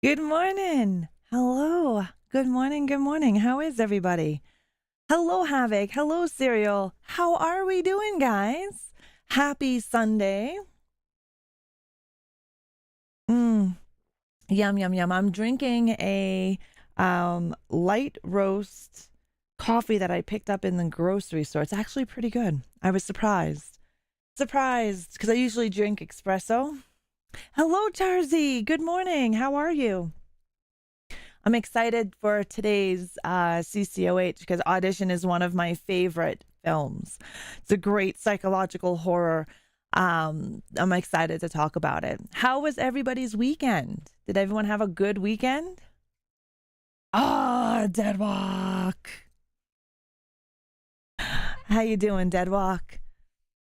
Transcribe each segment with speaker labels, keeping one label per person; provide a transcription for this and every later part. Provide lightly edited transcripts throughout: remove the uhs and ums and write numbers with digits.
Speaker 1: Good morning. Hello. Good morning. Good morning. How is everybody? Hello, Havoc. Hello, Serial. How are we doing, guys? Happy Sunday. Yum, yum, yum. I'm drinking a light roast coffee that I picked up in the grocery store. It's actually pretty good. I was surprised. Surprised because I usually drink espresso. Hello, Tarzy. Good morning. How are you? I'm excited for today's CCOH because Audition is one of my favorite films. It's a great psychological horror. I'm excited to talk about it. How was everybody's weekend? Did everyone have a good weekend? Deadwalk. How you doing, Deadwalk?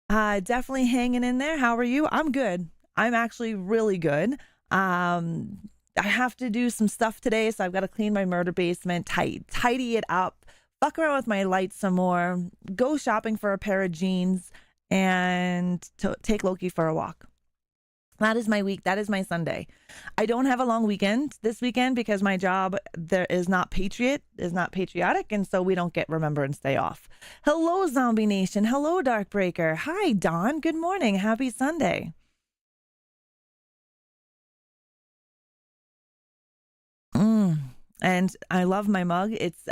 Speaker 1: Definitely hanging in there. How are you? I'm good. I'm actually really good. I have to do some stuff today, so I've got to clean my murder basement, tidy it up, fuck around with my lights some more, go shopping for a pair of jeans, and take Loki for a walk. That is my week. That is my Sunday. I don't have a long weekend this weekend because my job there is not patriotic, and so we don't get Remembrance Day off. Hello, Zombie Nation. Hello, Darkbreaker. Hi, Dawn. Good morning. Happy Sunday. And I love my mug. It's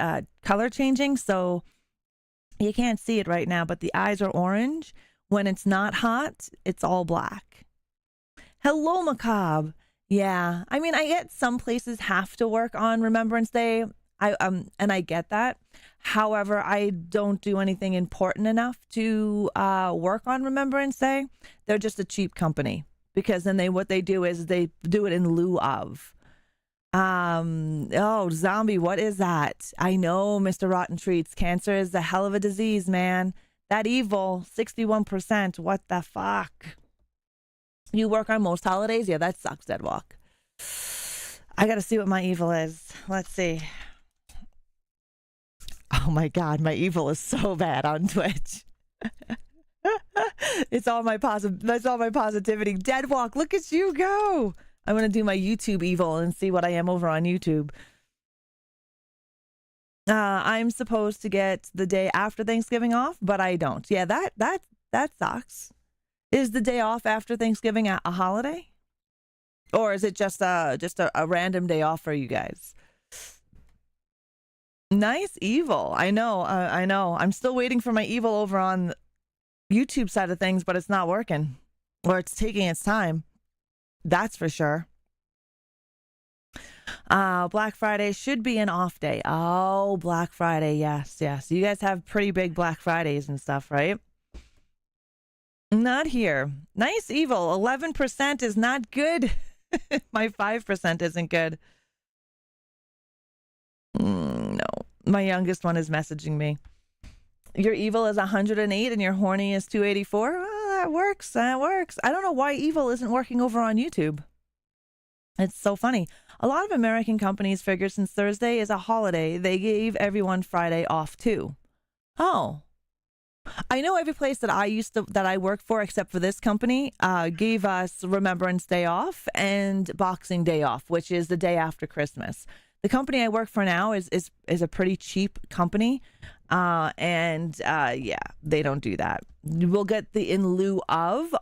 Speaker 1: color changing, so you can't see it right now, but the eyes are orange. When it's not hot, it's all black. Hello, Macabre. Yeah, I mean, I get some places have to work on Remembrance Day. And I get that. However, I don't do anything important enough to work on Remembrance Day. They're just a cheap company because then what they do is they do it in lieu of. Oh, zombie, what is that? I know, Mr. Rotten Treats. Cancer is a hell of a disease, man. That evil, 61%. What the fuck? You work on most holidays? Yeah, that sucks, Deadwalk. I gotta see what my evil is. Let's see. Oh my god, my evil is so bad on Twitch. It's all my that's all my positivity. Deadwalk, look at you go. I'm going to do my YouTube evil and see what I am over on YouTube. I'm supposed to get the day after Thanksgiving off, but I don't. Yeah, that sucks. Is the day off after Thanksgiving a holiday? Or is it just a random day off for you guys? Nice evil. I know. I know. I'm still waiting for my evil over on the YouTube side of things, but it's not working. Or it's taking its time. That's for sure. Black Friday should be an off day. Oh, Black Friday. Yes, yes. You guys have pretty big Black Fridays and stuff, right? Not here. Nice evil. 11% is not good. My 5% isn't good. No. My youngest one is messaging me. Your evil is 108 and your horny is 284. That works. That works. I don't know why evil isn't working over on YouTube. It's so funny. A lot of American companies figured since Thursday is a holiday, they gave everyone Friday off too. Oh. I know every place that I work for, except for this company, gave us Remembrance Day off and Boxing Day off, which is the day after Christmas. The company I work for now is a pretty cheap company. Yeah, they don't do that. We'll get the in lieu of,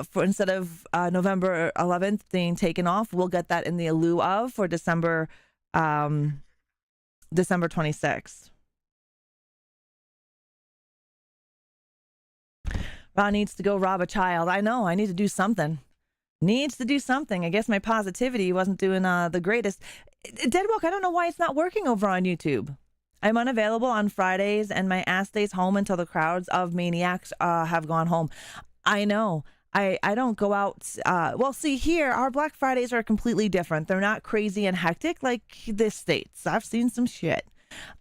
Speaker 1: for instead of November 11th being taken off, we'll get that in the lieu of for December 26th. Ron needs to go rob a child. I know, I need to do something. Needs to do something. I guess my positivity wasn't doing the greatest. Deadwalk, I don't know why it's not working over on YouTube. I'm unavailable on Fridays, and my ass stays home until the crowds of maniacs have gone home. I know. I don't go out. Well, see, here, our Black Fridays are completely different. They're not crazy and hectic like this States. I've seen some shit.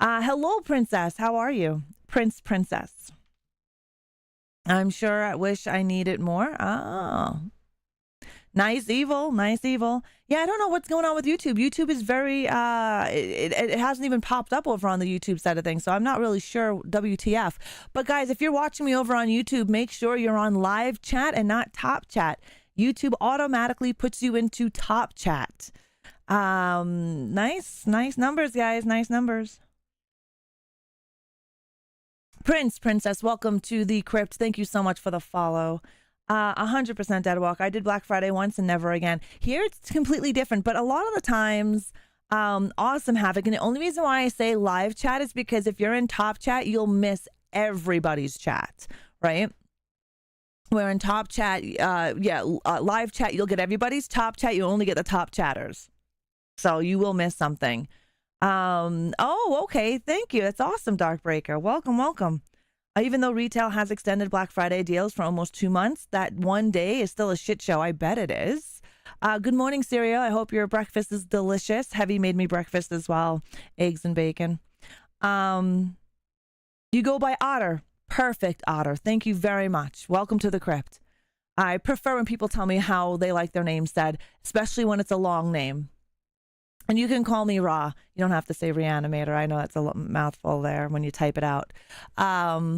Speaker 1: Hello, Princess. How are you? Princess. I'm sure I wish I needed more. Oh. Nice evil. Yeah, I don't know what's going on with YouTube. YouTube is very, it hasn't even popped up over on the YouTube side of things, so I'm not really sure WTF. But guys, if you're watching me over on YouTube, make sure you're on live chat and not top chat. YouTube automatically puts you into top chat. Nice numbers, guys. Nice numbers. Princess, welcome to the crypt. Thank you so much for the follow. 100% Deadwalk. I did Black Friday once and never again. Here it's completely different, but a lot of the times, awesome Havoc. And the only reason why I say live chat is because if you're in top chat, you'll miss everybody's chat, right? Where in top chat, live chat, you'll get everybody's top chat. You only get the top chatters. So you will miss something. Oh, okay. Thank you. That's awesome, Darkbreaker. Welcome. Even though retail has extended Black Friday deals for almost 2 months, that one day is still a shit show. I bet it is. Good morning, Cereal. I hope your breakfast is delicious. Heavy made me breakfast as well. Eggs and bacon. You go by Otter. Perfect, Otter. Thank you very much. Welcome to the crypt. I prefer when people tell me how they like their name said, especially when it's a long name. And you can call me Ra. You don't have to say ReAnimateHer. I know that's a mouthful there when you type it out. What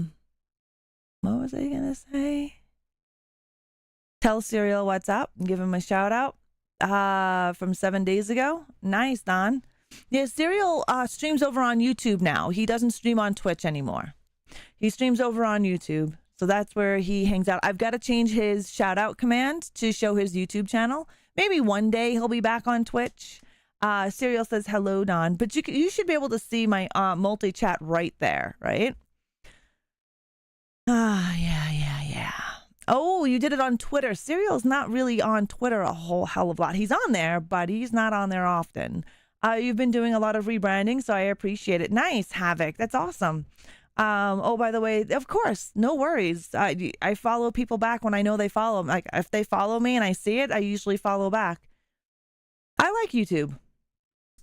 Speaker 1: was I going to say? Tell Serial what's up. Give him a shout out from 7 days ago. Nice, Don. Yeah, Serial streams over on YouTube now. He doesn't stream on Twitch anymore. He streams over on YouTube. So that's where he hangs out. I've got to change his shout out command to show his YouTube channel. Maybe one day he'll be back on Twitch. Serial says, hello, Don. But you should be able to see my multi-chat right there, right? Yeah. Oh, you did it on Twitter. Serial's not really on Twitter a whole hell of a lot. He's on there, but he's not on there often. You've been doing a lot of rebranding, so I appreciate it. Nice, Havoc. That's awesome. Oh, by the way, of course, no worries. I follow people back when I know they follow. Like, if they follow me and I see it, I usually follow back. I like YouTube.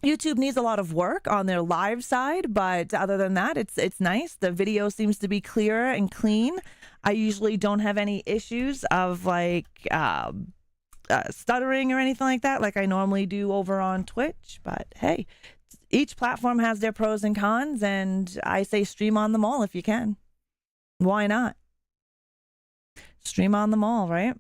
Speaker 1: YouTube needs a lot of work on their live side, but other than that, it's nice. The video seems to be clear and clean. I usually don't have any issues of like stuttering or anything like that, like I normally do over on Twitch. But hey, each platform has their pros and cons, and I say stream on them all if you can. Why not? Stream on them all, right?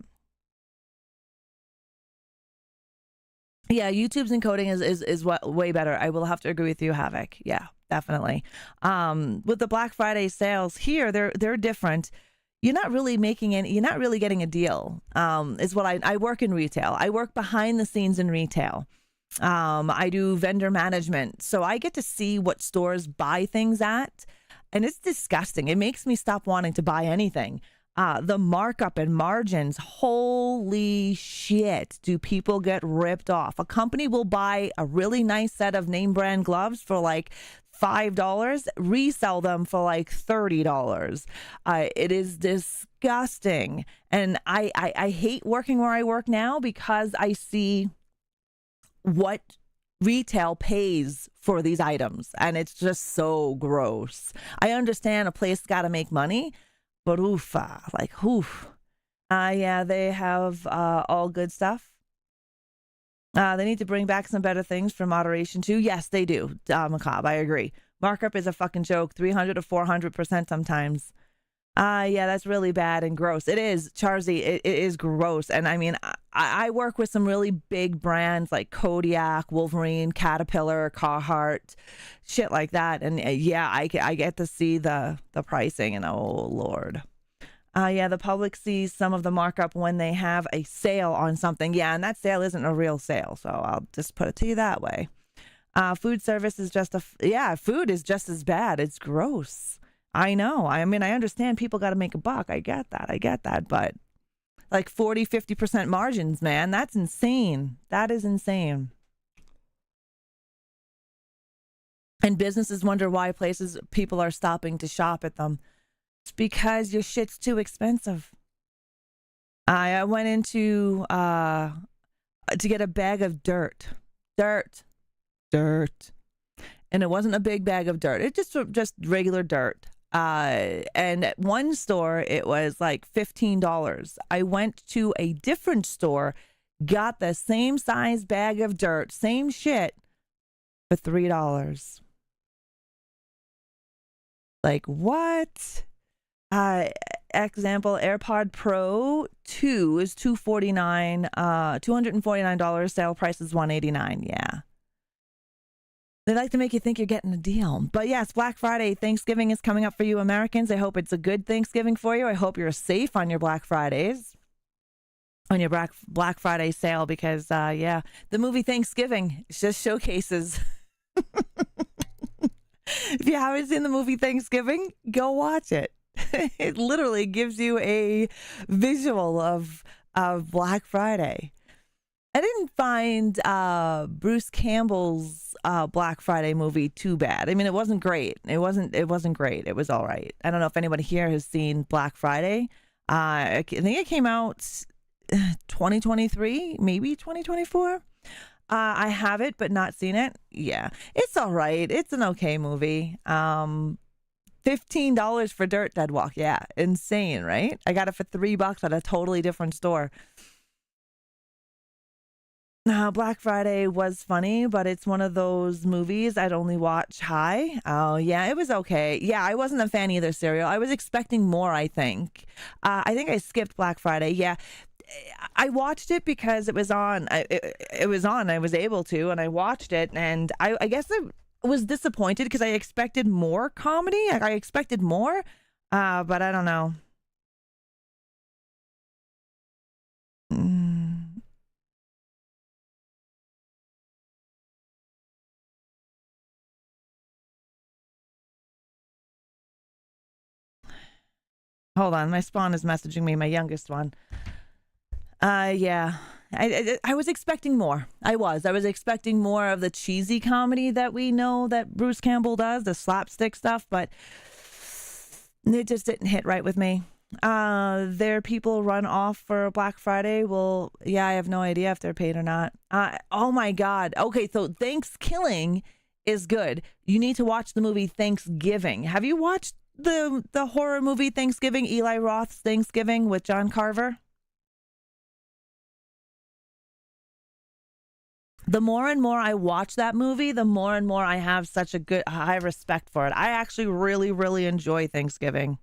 Speaker 1: Yeah, YouTube's encoding is what way better. I will have to agree with you, Havoc. Yeah, definitely. With the Black Friday sales here, they're different. You're not really getting a deal. Is what I work in retail. I work behind the scenes in retail. I do vendor management, so I get to see what stores buy things at, and it's disgusting. It makes me stop wanting to buy anything. The markup and margins, holy shit, do people get ripped off? A company will buy a really nice set of name brand gloves for like $5, resell them for like $30. It is disgusting. And I hate working where I work now because I see what retail pays for these items, and it's just so gross. I understand a place got to make money, but oof. Yeah, they have all good stuff. They need to bring back some better things for moderation too. Yes, they do, Macabre. I agree. Markup is a fucking joke. 300 to 400% sometimes. Yeah, that's really bad and gross. It is, Charzy. It is gross. And I mean, I work with some really big brands like Kodiak, Wolverine, Caterpillar, Carhartt, shit like that. And yeah, I get to see the pricing, and oh Lord. Yeah, the public sees some of the markup when they have a sale on something. Yeah, and that sale isn't a real sale. So I'll just put it to you that way. Food service is food is just as bad. It's gross. I know. I mean, I understand people got to make a buck. I get that. But like 40, 50% margins, man, that's insane. That is insane. And businesses wonder why people are stopping to shop at them. It's because your shit's too expensive. I went into to get a bag of dirt. And it wasn't a big bag of dirt. It's just regular dirt. And at one store, it was like $15. I went to a different store, got the same size bag of dirt, same shit, for $3. Like, what? example, AirPod Pro 2 is $249. Sale price is $189. Yeah. They like to make you think you're getting a deal. But yes, Black Friday, Thanksgiving is coming up for you Americans. I hope it's a good Thanksgiving for you. I hope you're safe on your Black Fridays, on your Black Friday sale, because, the movie Thanksgiving just showcases. If you haven't seen the movie Thanksgiving, go watch it. It literally gives you a visual of Black Friday. I didn't find Bruce Campbell's Black Friday movie too bad. I mean, it wasn't great. It wasn't great. It was all right. I don't know if anybody here has seen Black Friday. I think it came out 2023, maybe 2024. I have it, but not seen it. Yeah, it's all right. It's an okay movie. $15 for Dirt, Dead Walk. Yeah, insane, right? I got it for $3 at a totally different store. Black Friday was funny, but it's one of those movies I'd only watch high. Oh, yeah, it was okay. Yeah, I wasn't a fan either, Serial. I was expecting more, I think. I think I skipped Black Friday. Yeah, I watched it because it was on. It was on. I was able to, and I watched it, and I guess I was disappointed because I expected more comedy. I expected more, but I don't know. Hold on, my spawn is messaging me, my youngest one. Yeah. I was expecting more. I was expecting more of the cheesy comedy that we know that Bruce Campbell does, the slapstick stuff, but it just didn't hit right with me. Their people run off for Black Friday. Well, yeah, I have no idea if they're paid or not. Oh my God. Okay, so Thanksgiving is good. You need to watch the movie Thanksgiving. Have you watched the horror movie Thanksgiving, Eli Roth's Thanksgiving with John Carver? The more and more I watch that movie, the more and more I have such a good high respect for it. I actually really, really enjoy Thanksgiving.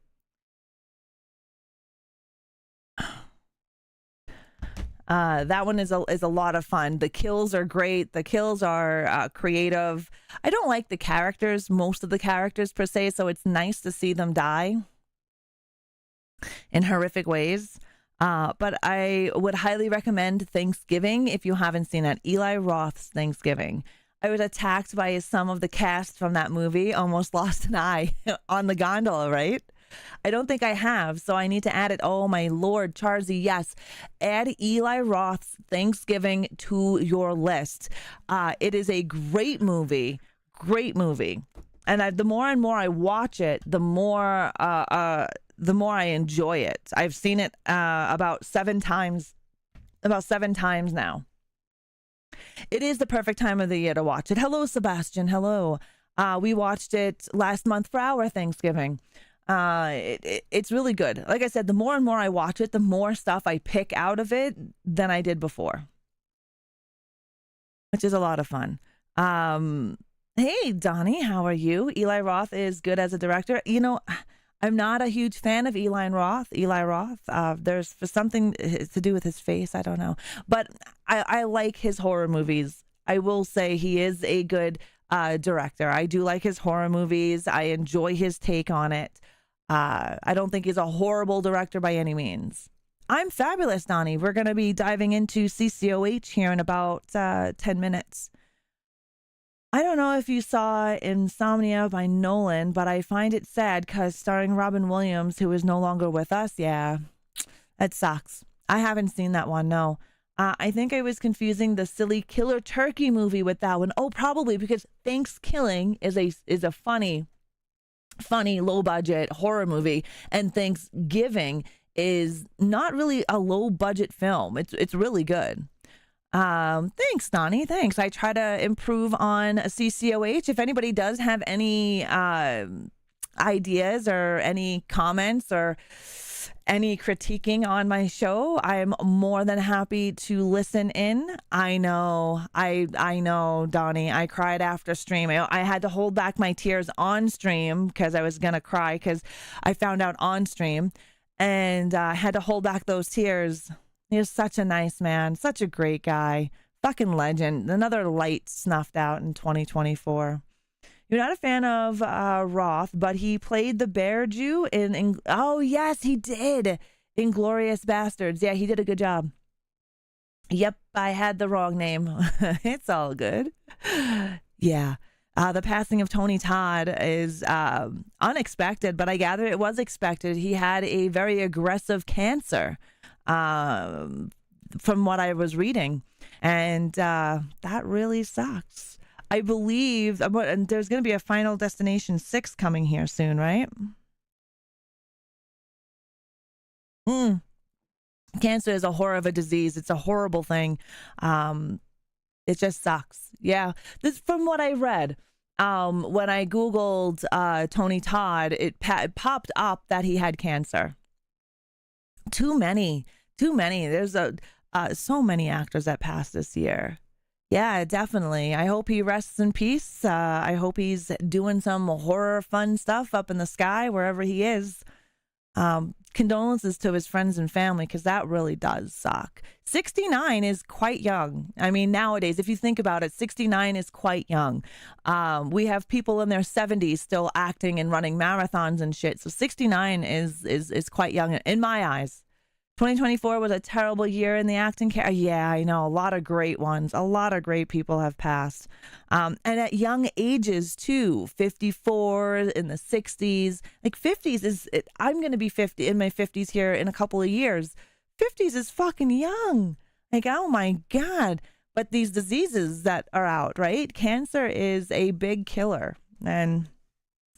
Speaker 1: That one is a lot of fun. The kills are great. The kills are creative. I don't like the characters, most of the characters per se, so it's nice to see them die in horrific ways. But I would highly recommend Thanksgiving if you haven't seen it. Eli Roth's Thanksgiving. I was attacked by some of the cast from that movie. Almost lost an eye on the gondola, right? I don't think I have, so I need to add it. Oh, my Lord, Charzy, yes. Add Eli Roth's Thanksgiving to your list. It is a great movie. Great movie. And the more and more I watch it, the more I enjoy it. I've seen it about seven times now. It is the perfect time of the year to watch it. Hello, Sebastian. Hello. We watched it last month for our Thanksgiving. It's really good. Like I said, the more and more I watch it, the more stuff I pick out of it than I did before, which is a lot of fun. Hey, Donnie, how are you? Eli Roth is good as a director. You know, I'm not a huge fan of Eli Roth. There's for something to do with his face. I don't know. But I like his horror movies. I will say he is a good director. I do like his horror movies. I enjoy his take on it. I don't think he's a horrible director by any means. I'm fabulous, Donnie. We're going to be diving into CCOH here in about 10 minutes. I don't know if you saw Insomnia by Nolan, but I find it sad because starring Robin Williams, who is no longer with us. Yeah, that sucks. I haven't seen that one, no. I think I was confusing the silly Killer Turkey movie with that one. Oh, probably because Thanksgiving is a funny low budget horror movie, and Thanksgiving is not really a low budget film. It's really good. Thanks, Donnie. Thanks. I try to improve on CCOH. If anybody does have any ideas or any comments or any critiquing on my show, I'm more than happy to listen in. I know, Donnie. I cried after stream. I had to hold back my tears on stream because I was going to cry because I found out on stream. and I had to hold back those tears. He was such a nice man, such a great guy, fucking legend. Another light snuffed out in 2024. You're not a fan of Roth, but he played the bear Jew in oh yes, he did. Inglorious Bastards. Yeah, he did a good job. Yep, I had the wrong name. It's all good. Yeah. The passing of Tony Todd is unexpected, but I gather it was expected. He had a very aggressive cancer, from what I was reading. And that really sucks. I believe, and there's going to be a Final Destination 6 coming here soon, right? Cancer is a horror of a disease. It's a horrible thing. It just sucks. Yeah. This from what I read. When I Googled Tony Todd, it popped up that he had cancer. Too many. There's so many actors that passed this year. Yeah, definitely. I hope he rests in peace. I hope he's doing some horror fun stuff up in the sky, wherever he is. Condolences to his friends and family, because that really does suck. 69 is quite young. I mean, nowadays, if you think about it, 69 is quite young. We have people in their 70s still acting and running marathons and shit. So 69 is quite young in my eyes. 2024 was a terrible year in the acting career. Yeah, I know. A lot of great ones. A lot of great people have passed. And at young ages, too. 54, in the 60s. Like 50s is, I'm going to be 50 in my 50s here in a couple of years. 50s is fucking young. Like, oh my God. But these diseases that are out, right? Cancer is a big killer. And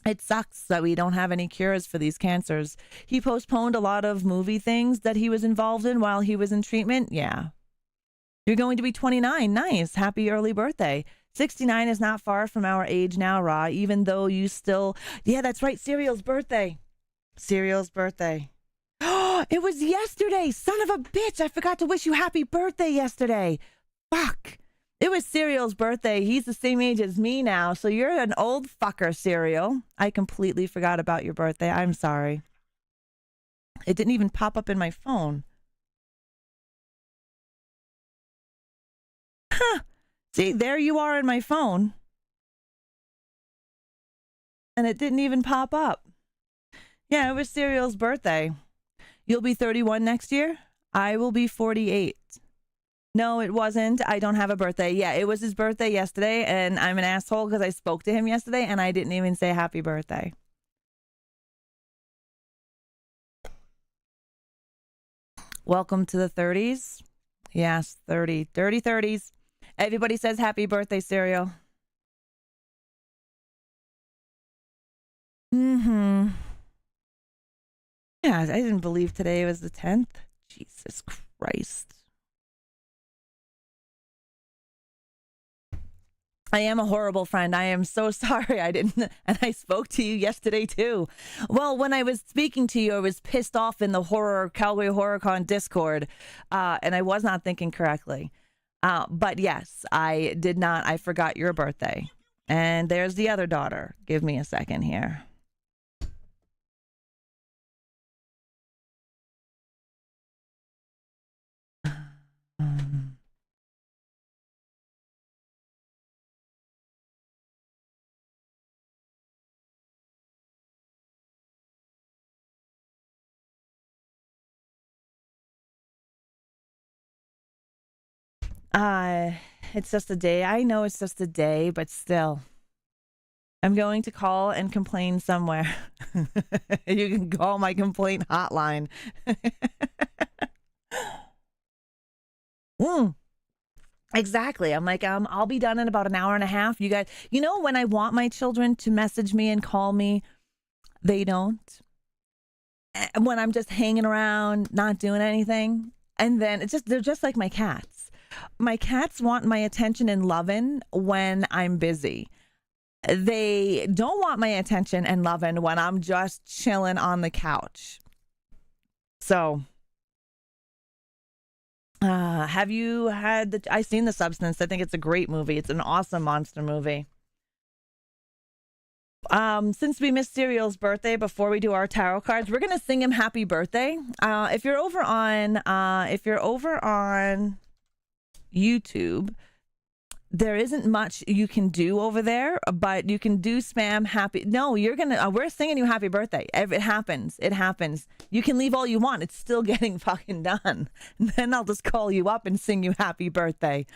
Speaker 1: it sucks that we don't have any cures for these cancers. He postponed a lot of movie things that he was involved in while he was in treatment. Yeah. You're going to be 29. Nice. Happy early birthday. 69 is not far from our age now, Ra, even though you still... Yeah, that's right. Serial's birthday. Serial's birthday. Oh, it was yesterday. Son of a bitch. I forgot to wish you happy birthday yesterday. Fuck. It was Serial's birthday. He's the same age as me now, so you're an old fucker, Serial. I completely forgot about your birthday. I'm sorry. It didn't even pop up in my phone. Huh. See, there you are in my phone. And it didn't even pop up. Yeah, it was Serial's birthday. You'll be 31 next year? I will be 48. No, it wasn't. I don't have a birthday. Yeah, it was his birthday yesterday, and I'm an asshole because I spoke to him yesterday, and I didn't even say happy birthday. Welcome to the 30s. Yes, 30. Dirty 30s. Everybody says happy birthday, Serial. Yeah, I didn't believe today was the 10th. Jesus Christ. I am a horrible friend. I am so sorry I didn't, and I spoke to you yesterday too. Well, when I was speaking to you, I was pissed off in the Calgary HorrorCon Discord, and I was not thinking correctly. But yes, I did not. I forgot your birthday. And there's the other daughter. Give me a second here. It's just a day. I know it's just a day, but still. I'm going to call and complain somewhere. You can call my complaint hotline. Exactly. I'm like, I'll be done in about an hour and a half. You guys, you know, when I want my children to message me and call me, they don't. When I'm just hanging around, not doing anything. And then they're just like my cats. My cats want my attention and loving when I'm busy. They don't want my attention and loving when I'm just chilling on the couch. So, have you had I've seen The Substance. I think it's a great movie. It's an awesome monster movie. Since we missed Serial's birthday before we do our tarot cards, we're gonna sing him happy birthday. If you're over on YouTube, there isn't much you can do over there, but you can do spam happy. No, you're gonna. We're singing you happy birthday. It happens. It happens. You can leave all you want. It's still getting fucking done. And then I'll just call you up and sing you happy birthday.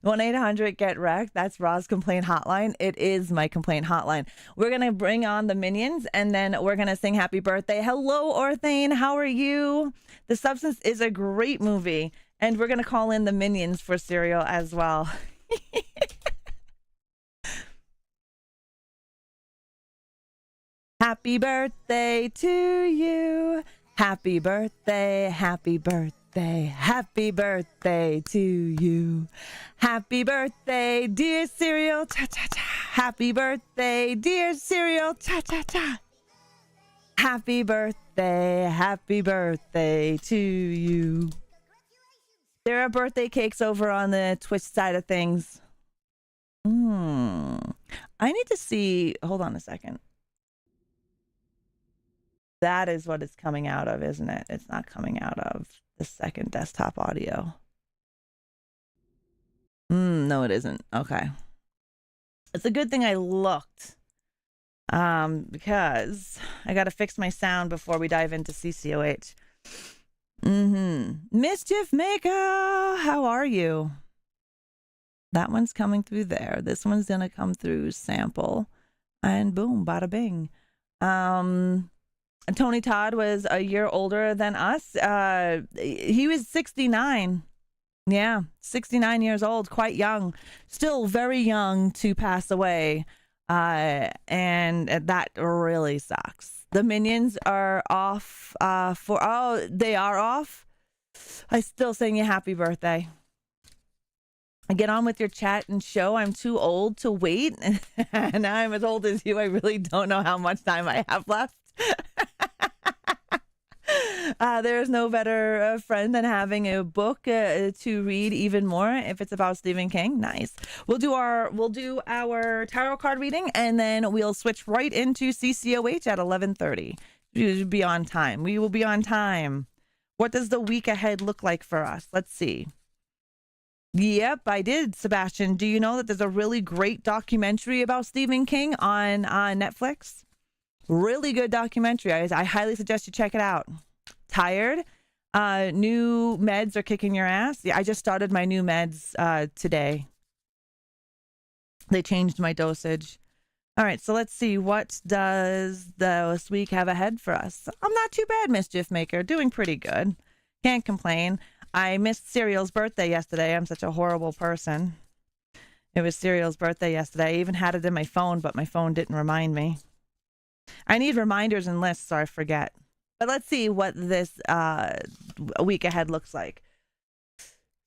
Speaker 1: 1-800-GET-WRECKED. That's Ra's complaint hotline. It is my complaint hotline. We're gonna bring on the minions, and then we're gonna sing happy birthday. Hello, Orthane. How are you? The Substance is a great movie, and we're gonna call in the minions for Serial as well. Happy birthday to you. Happy birthday, happy birthday, happy birthday to you. Happy birthday, dear Serial. Cha cha cha. Happy birthday, dear Serial. Cha cha cha. Happy birthday to you. There are birthday cakes over on the Twitch side of things. I need to see. Hold on a second. That is what it's coming out of, isn't it? It's not coming out of the second desktop audio. No, it isn't. Okay. It's a good thing I looked. Because I got to fix my sound before we dive into CCOH. Mischief Maker, how are you? That one's coming through there. This one's gonna come through sample, and boom, bada bing. Tony Todd was a year older than us. He was 69. Yeah, 69 years old, quite young, still very young to pass away. And that really sucks. The minions are off they are off. I still sing you happy birthday. Get on with your chat and show. I'm too old to wait. And now I'm as old as you. I really don't know how much time I have left. There's no better friend than having a book to read even more if it's about Stephen King. Nice. We'll do our tarot card reading, and then we'll switch right into CCOH at 11:30. We'll be on time. We will be on time. What does the week ahead look like for us? Let's see. Yep, I did, Sebastian. Do you know that there's a really great documentary about Stephen King on Netflix? Really good documentary. I highly suggest you check it out. Tired? New meds are kicking your ass? Yeah, I just started my new meds today. They changed my dosage. All right, so let's see. What does this week have ahead for us? I'm not too bad, Mischief Maker. Doing pretty good. Can't complain. I missed Serial's birthday yesterday. I'm such a horrible person. It was Serial's birthday yesterday. I even had it in my phone, but my phone didn't remind me. I need reminders and lists so I forget. But let's see what this week ahead looks like.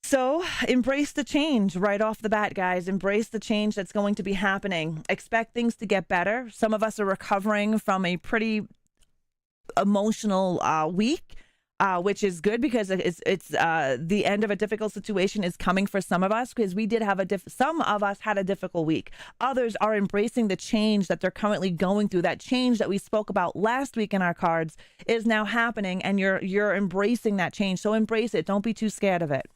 Speaker 1: So embrace the change right off the bat, guys. Embrace the change that's going to be happening. Expect things to get better. Some of us are recovering from a pretty emotional week, which is good because it's the end of a difficult situation is coming for some of us, because we did have some of us had a difficult week. Others are embracing the change that they're currently going through. That change that we spoke about last week in our cards is now happening, and you're embracing that change. So embrace it. Don't be too scared of it.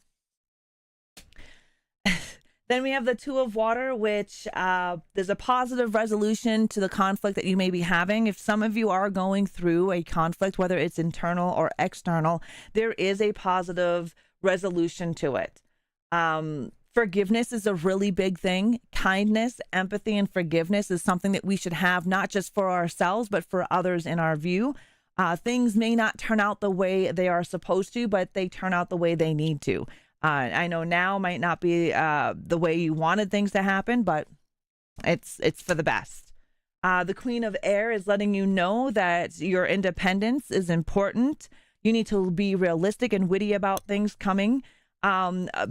Speaker 1: Then we have the Two of Water, which there's a positive resolution to the conflict that you may be having. If some of you are going through a conflict, whether it's internal or external, there is a positive resolution to it. Forgiveness is a really big thing. Kindness, empathy, and forgiveness is something that we should have, not just for ourselves, but for others in our view. Things may not turn out the way they are supposed to, but they turn out the way they need to. I know now might not be the way you wanted things to happen, but it's for the best. The Queen of Air is letting you know that your independence is important. You need to be realistic and witty about things coming.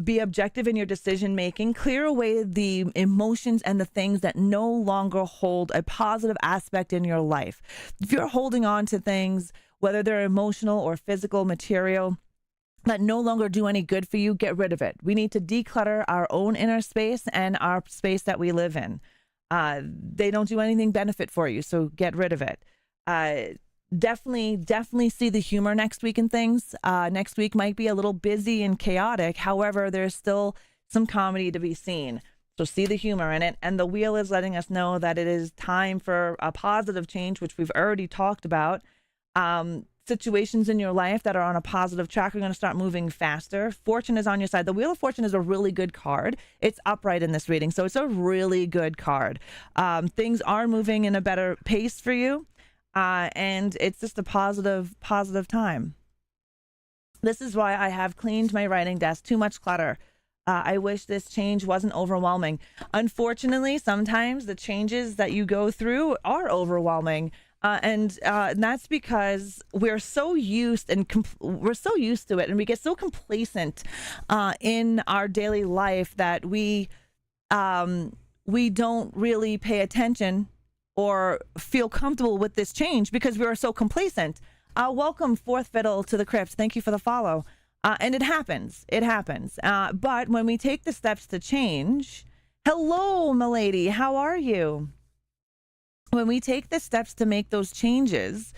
Speaker 1: Be objective in your decision making. Clear away the emotions and the things that no longer hold a positive aspect in your life. If you're holding on to things, whether they're emotional or physical, material, that no longer do any good for you, get rid of it. We need to declutter our own inner space and our space that we live in. They don't do anything benefit for you, so get rid of it. Definitely see the humor next week in things. Next week might be a little busy and chaotic. However, there's still some comedy to be seen. So see the humor in it. And the wheel is letting us know that it is time for a positive change, which we've already talked about. Situations in your life that are on a positive track are going to start moving faster. Fortune is on your side. The Wheel of Fortune is a really good card. It's upright in this reading, so it's a really good card. Things are moving in a better pace for you, and it's just a positive time. This is why I have cleaned my writing desk. Too much clutter. I wish this change wasn't overwhelming. Unfortunately, sometimes the changes that you go through are overwhelming. And that's because we're so used to it, and we get so complacent in our daily life that we don't really pay attention or feel comfortable with this change because we are so complacent. Welcome, Fourth Fiddle, to the Crypt. Thank you for the follow. And it happens. But when we take the steps to change, hello, milady, how are you? When we take the steps to make those changes,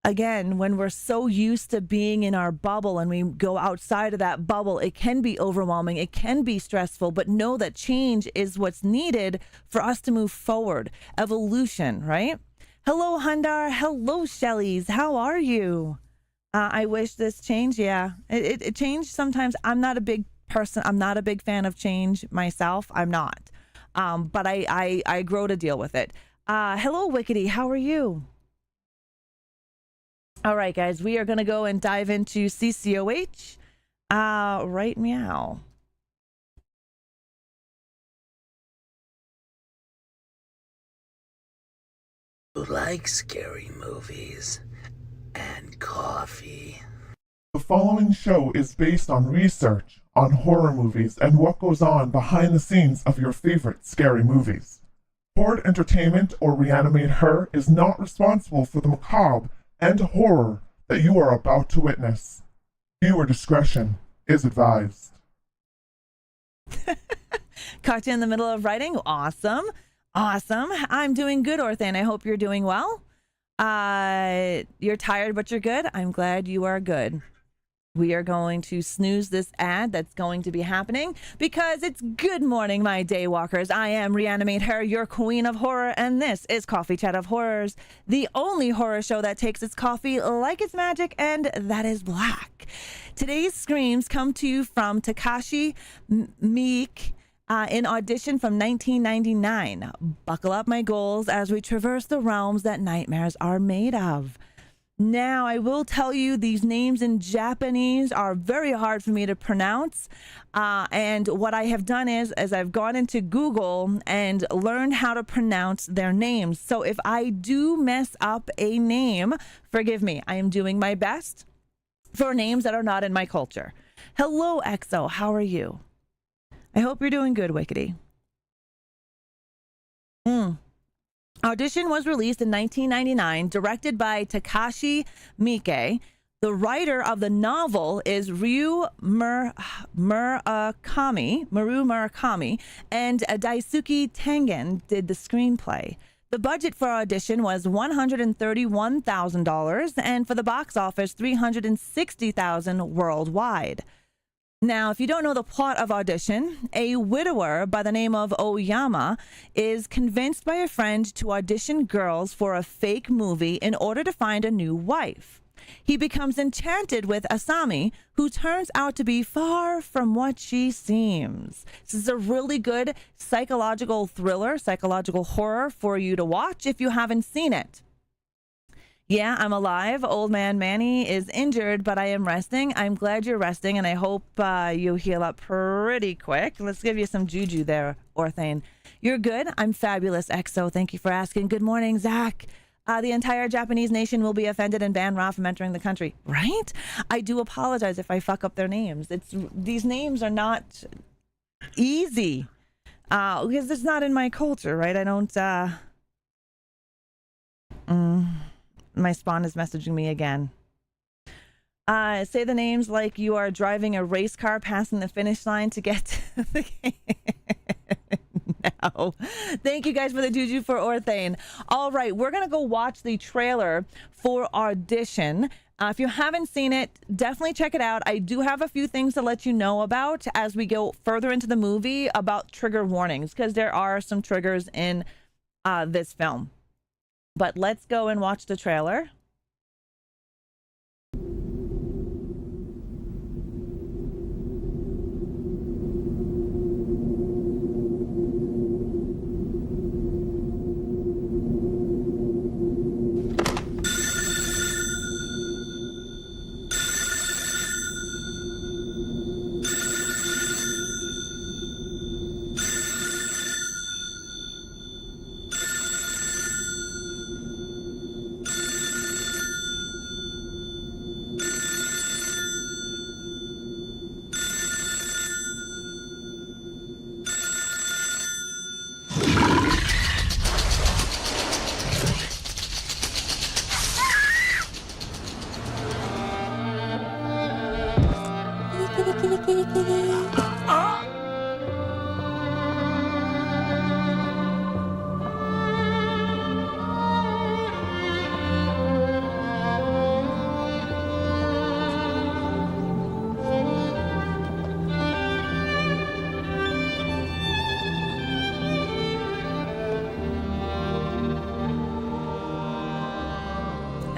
Speaker 1: again, when we're so used to being in our bubble and we go outside of that bubble, it can be overwhelming. It can be stressful, but know that change is what's needed for us to move forward. Evolution, right? Hello, Hundar. Hello, Shellies. How are you? I wish this change. Yeah, it changed sometimes. I'm not a big person. I'm not a big fan of change myself. I'm not. But I grow to deal with it. Hello, Wickedy. How are you? All right, guys, we are going to go and dive into CCOH. Right meow.
Speaker 2: Who likes scary movies and coffee?
Speaker 3: The following show is based on research on horror movies and what goes on behind the scenes of your favorite scary movies. Horde Entertainment or ReAnimateHer is not responsible for the macabre and horror that you are about to witness. Viewer discretion is advised.
Speaker 1: Caught you in the middle of writing. Awesome. I'm doing good, Orthan. I hope you're doing well. You're tired, but you're good. I'm glad you are good. We are going to snooze this ad that's going to be happening because it's good morning, my daywalkers. I am ReAnimateHer, your queen of horror, and this is Coffee Chat of Horrors, the only horror show that takes its coffee like it's magic, and that is black. Today's screams come to you from Takashi Miike in Audition from 1999. Buckle up, my ghouls, as we traverse the realms that nightmares are made of. Now, I will tell you these names in Japanese are very hard for me to pronounce. And what I have done is I've gone into Google and learned how to pronounce their names. So if I do mess up a name, forgive me. I am doing my best for names that are not in my culture. Hello, EXO. How are you? I hope you're doing good, Wickedy. Audition was released in 1999, directed by Takashi Miike. The writer of the novel is Maru Murakami, and Daisuke Tengen did the screenplay. The budget for Audition was $131,000, and for the box office, $360,000 worldwide. Now, if you don't know the plot of Audition, a widower by the name of Oyama is convinced by a friend to audition girls for a fake movie in order to find a new wife. He becomes enchanted with Asami, who turns out to be far from what she seems. This is a really good psychological thriller, psychological horror for you to watch if you haven't seen it. Yeah, I'm alive. Old man Manny is injured, but I am resting. I'm glad you're resting, and I hope you heal up pretty quick. Let's give you some juju there, Orthane. You're good. I'm fabulous, EXO. Thank you for asking. Good morning, Zach. The entire Japanese nation will be offended and ban Ra from entering the country. Right? I do apologize if I fuck up their names. These names are not easy because it's not in my culture, right? I don't... My spawn is messaging me again. Say the names like you are driving a race car passing the finish line to get to the game. now. Thank you guys for the juju for Orthane. All right, we're going to go watch the trailer for Audition. If you haven't seen it, definitely check it out. I do have a few things to let you know about as we go further into the movie about trigger warnings, because there are some triggers in this film. But let's go and watch the trailer.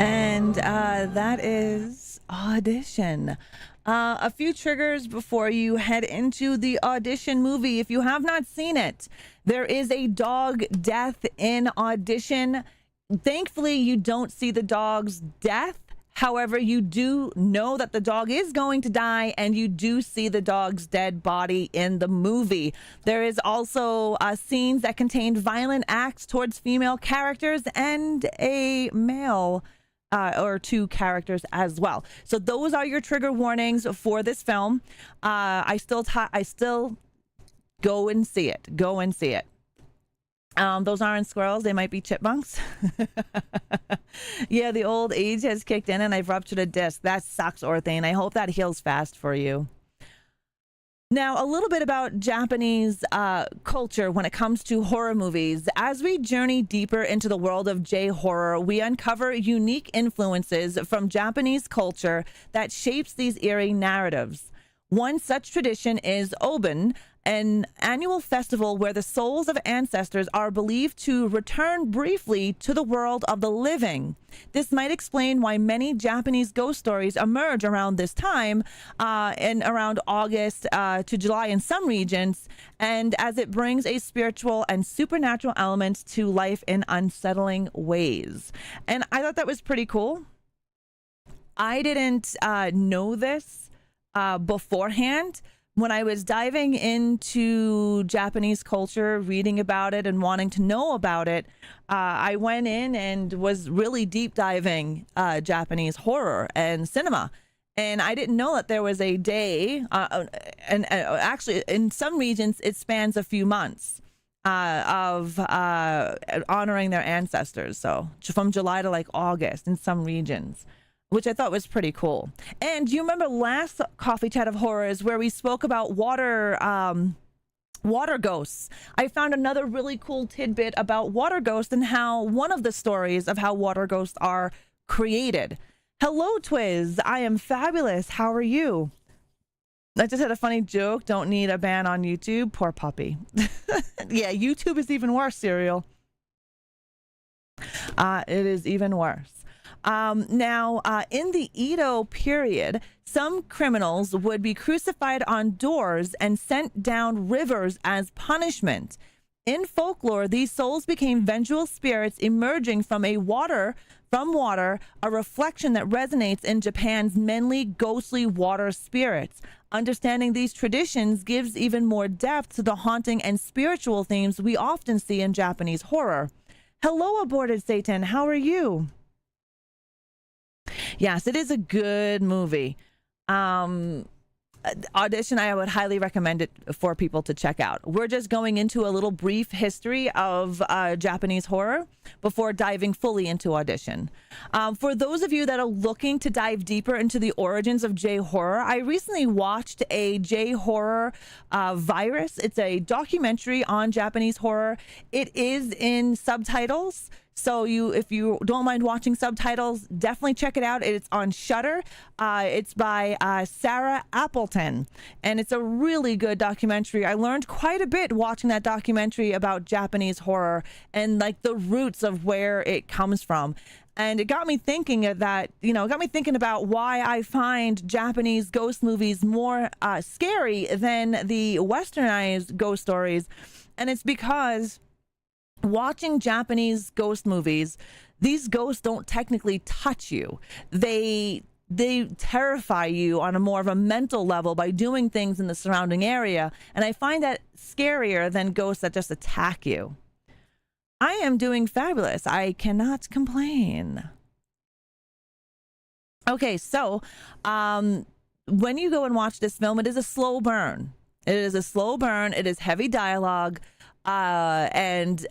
Speaker 1: And that is Audition. A few triggers before you head into the Audition movie. If you have not seen it, there is a dog death in Audition. Thankfully, you don't see the dog's death. However, you do know that the dog is going to die, and you do see the dog's dead body in the movie. There is also scenes that contain violent acts towards female characters and a male or two characters as well. So those are your trigger warnings for this film. I still go and see it. Go and see it. Those aren't squirrels. They might be chipmunks. Yeah, the old age has kicked in and I've ruptured a disc. That sucks, Orthane. I hope that heals fast for you. Now, a little bit about Japanese culture when it comes to horror movies. As we journey deeper into the world of J-horror, we uncover unique influences from Japanese culture that shapes these eerie narratives. One such tradition is Obon, an annual festival where the souls of ancestors are believed to return briefly to the world of the living. This might explain why many Japanese ghost stories emerge around this time, and around August to July in some regions, and as it brings a spiritual and supernatural element to life in unsettling ways. And I thought that was pretty cool. I didn't know this beforehand. When I was diving into Japanese culture, reading about it and wanting to know about it, I went in and was really deep diving Japanese horror and cinema. And I didn't know that there was a day, and actually in some regions it spans a few months of honoring their ancestors. So from July to like August in some regions, which I thought was pretty cool. And you remember last Coffee Chat of Horrors where we spoke about water ghosts. I found another really cool tidbit about water ghosts and how one of the stories of how water ghosts are created. Hello, Twiz. I am fabulous. How are you? I just had a funny joke. Don't need a ban on YouTube. Poor puppy. Yeah, YouTube is even worse, Serial. It is even worse. Now, in the Edo period, some criminals would be crucified on doors and sent down rivers as punishment. In folklore, these souls became vengeful spirits emerging from water, a reflection that resonates in Japan's mainly ghostly water spirits. Understanding these traditions gives even more depth to the haunting and spiritual themes we often see in Japanese horror. Hello, Aborted Satan. How are you? Yes, it is a good movie. Audition, I would highly recommend it for people to check out. We're just going into a little brief history of Japanese horror before diving fully into Audition. For those of you that are looking to dive deeper into the origins of J-horror, I recently watched a J-horror virus. It's a documentary on Japanese horror. It is in subtitles. So if you don't mind watching subtitles, definitely check it out. It's on Shudder. It's by Sarah Appleton, and it's a really good documentary. I learned quite a bit watching that documentary about Japanese horror and like the roots of where it comes from. And it got me thinking about why I find Japanese ghost movies more scary than the westernized ghost stories. And it's because watching Japanese ghost movies, these ghosts don't technically touch you. They terrify you on a more of a mental level by doing things in the surrounding area. And I find that scarier than ghosts that just attack you. I am doing fabulous. I cannot complain. Okay, so when you go and watch this film, it is a slow burn. It is a slow burn. It is heavy dialogue. And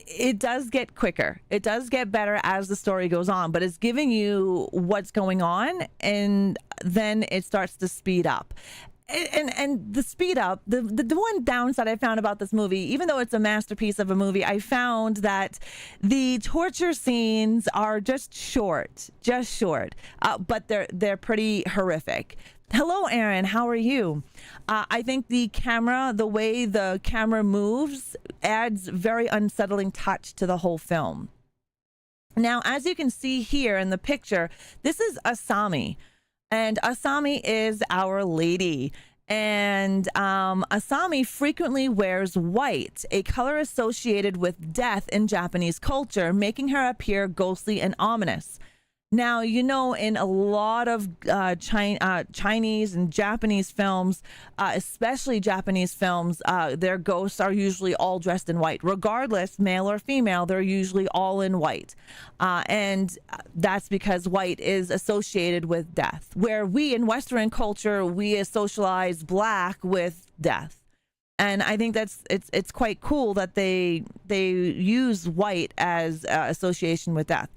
Speaker 1: it does get quicker. It does get better as the story goes on, but it's giving you what's going on, and then it starts to speed up. And the speed up, the one downside I found about this movie, even though it's a masterpiece of a movie, I found that the torture scenes are just short, but they're pretty horrific. Hello, Aaron. How are you? I think the way the camera moves adds very unsettling touch to the whole film. Now, as you can see here in the picture, this is Asami. And Asami is Our Lady. And Asami frequently wears white, a color associated with death in Japanese culture, making her appear ghostly and ominous. Now, in a lot of Chinese and Japanese films, especially Japanese films, their ghosts are usually all dressed in white. Regardless, male or female, they're usually all in white. And that's because white is associated with death. Where we, in Western culture, we socialize black with death. And I think it's quite cool that they use white as association with death,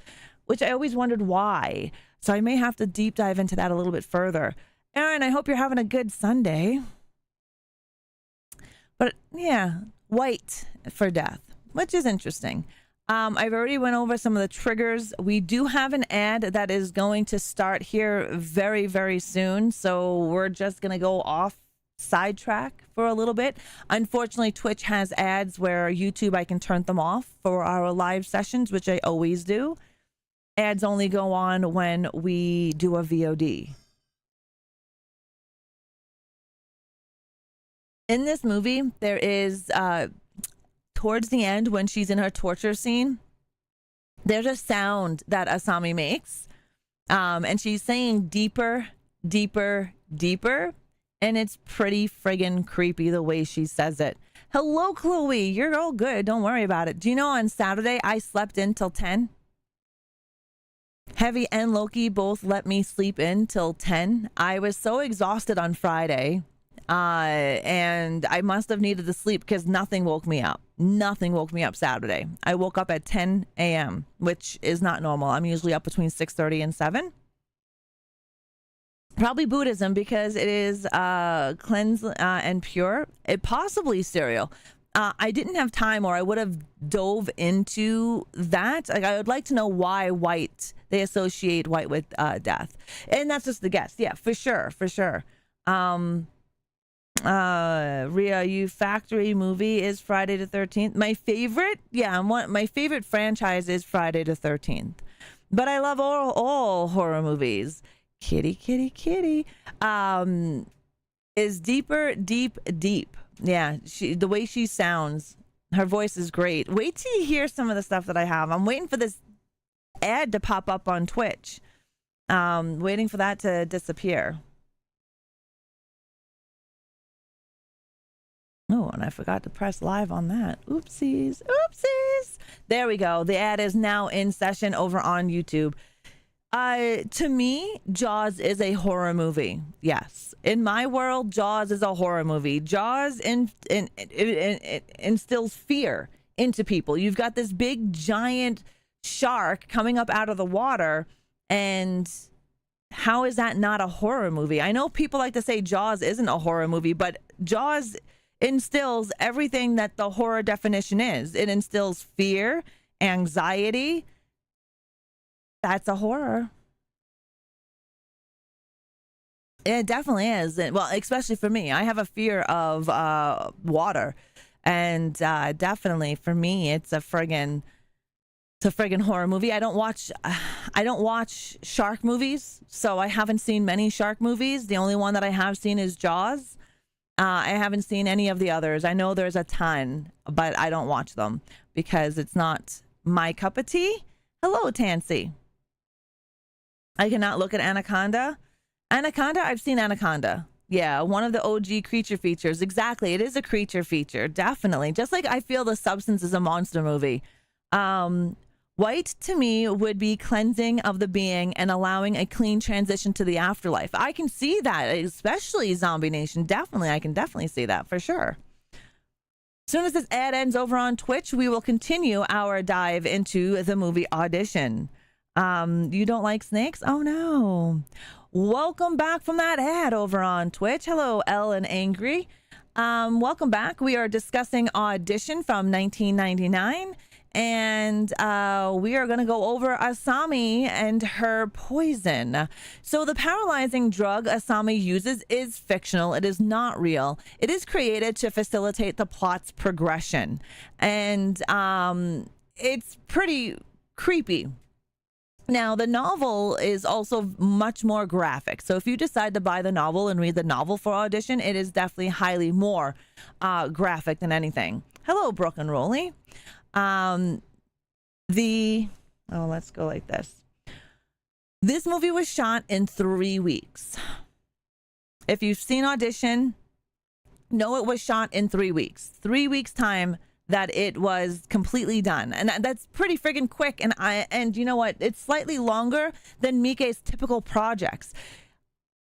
Speaker 1: which I always wondered why. So I may have to deep dive into that a little bit further. Aaron, I hope you're having a good Sunday. But yeah, white for death, which is interesting. I've already went over some of the triggers. We do have an ad that is going to start here very, very soon. So we're just going to go off sidetrack for a little bit. Unfortunately, Twitch has ads where YouTube, I can turn them off for our live sessions, which I always do. Ads only go on when we do a VOD. In this movie, there is, towards the end, when she's in her torture scene, there's a sound that Asami makes. And she's saying deeper, deeper, deeper. And it's pretty friggin' creepy the way she says it. Hello, Chloe. You're all good. Don't worry about it. Do you know on Saturday, I slept in till 10? Heavy and Loki both let me sleep in till 10. I was so exhausted on Friday, and I must have needed to sleep because nothing woke me up. Nothing woke me up Saturday. I woke up at 10 a.m., which is not normal. I'm usually up between 6:30 and 7. Probably Buddhism because it is cleanse and pure. It possibly cereal. I didn't have time, or I would have dove into that. Like, I would like to know why they associate white with death. And that's just the guess. Yeah, for sure. Rhea, you factory movie is Friday the 13th. My favorite? Yeah, my favorite franchise is Friday the 13th. But I love all horror movies. Kitty, kitty, kitty. Is deeper, deep, deep. Yeah, the way she sounds, her voice is great. Wait till you hear some of the stuff that I have. I'm waiting for this ad to pop up on Twitch. Waiting for that to disappear. Oh, and I forgot to press live on that. Oopsies. There we go. The ad is now in session over on YouTube. To me, Jaws is a horror movie. Yes. In my world, Jaws is a horror movie. Jaws instills fear into people. You've got this big giant shark coming up out of the water, and how is that not a horror movie? I know people like to say Jaws isn't a horror movie, but Jaws instills everything that the horror definition is. It instills fear, anxiety. That's a horror. It definitely is. Well, especially for me. I have a fear of water. And definitely for me, it's a friggin' horror movie. I don't watch shark movies, so I haven't seen many shark movies. The only one that I have seen is Jaws. I haven't seen any of the others. I know there's a ton, but I don't watch them because it's not my cup of tea. Hello, Tansy. I cannot look at Anaconda. Anaconda, I've seen Anaconda. Yeah, one of the OG creature features. Exactly. It is a creature feature. Definitely. Just like I feel The Substance is a monster movie. White to me would be cleansing of the being and allowing a clean transition to the afterlife. I can see that, especially Zombie Nation. Definitely. I can definitely see that for sure. As soon as this ad ends over on Twitch, we will continue our dive into the movie Audition. You don't like snakes? Oh no. Welcome back from that ad over on Twitch. Hello, Ellen Angry. Welcome back. We are discussing Audition from 1999. And we are going to go over Asami and her poison. So the paralyzing drug Asami uses is fictional. It is not real. It is created to facilitate the plot's progression. And it's pretty creepy. Now, the novel is also much more graphic. So if you decide to buy the novel and read the novel for Audition, it is definitely highly more graphic than anything. Hello, Brooke and Rolly. Let's go like this. This movie was shot in 3 weeks. If you've seen Audition, know it was shot in 3 weeks. 3 weeks time that it was completely done. And that's pretty friggin' quick. And you know what? It's slightly longer than Miike's typical projects.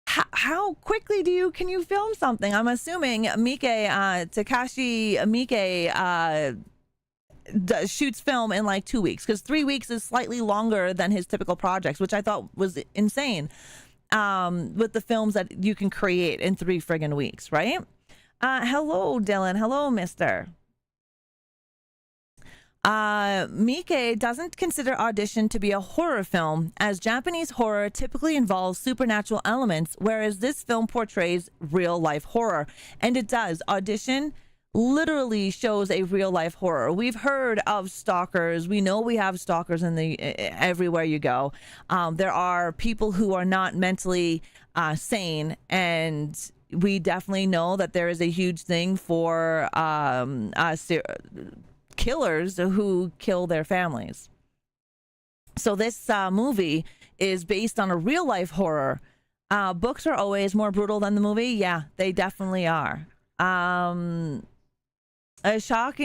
Speaker 1: How quickly can you film something? I'm assuming Takashi Miike shoots film in like 2 weeks, because 3 weeks is slightly longer than his typical projects, which I thought was insane with the films that you can create in 3 friggin' weeks, right? Hello, Dylan. Hello, mister. Miike doesn't consider Audition to be a horror film, as Japanese horror typically involves supernatural elements, whereas this film portrays real-life horror. And it does. Audition literally shows a real-life horror. We've heard of stalkers. We know we have stalkers everywhere you go. There are people who are not mentally sane, and we definitely know that there is a huge thing for killers who kill their families. So this movie is based on a real life horror. Books are always more brutal than the movie. Yeah, they definitely are. A shock,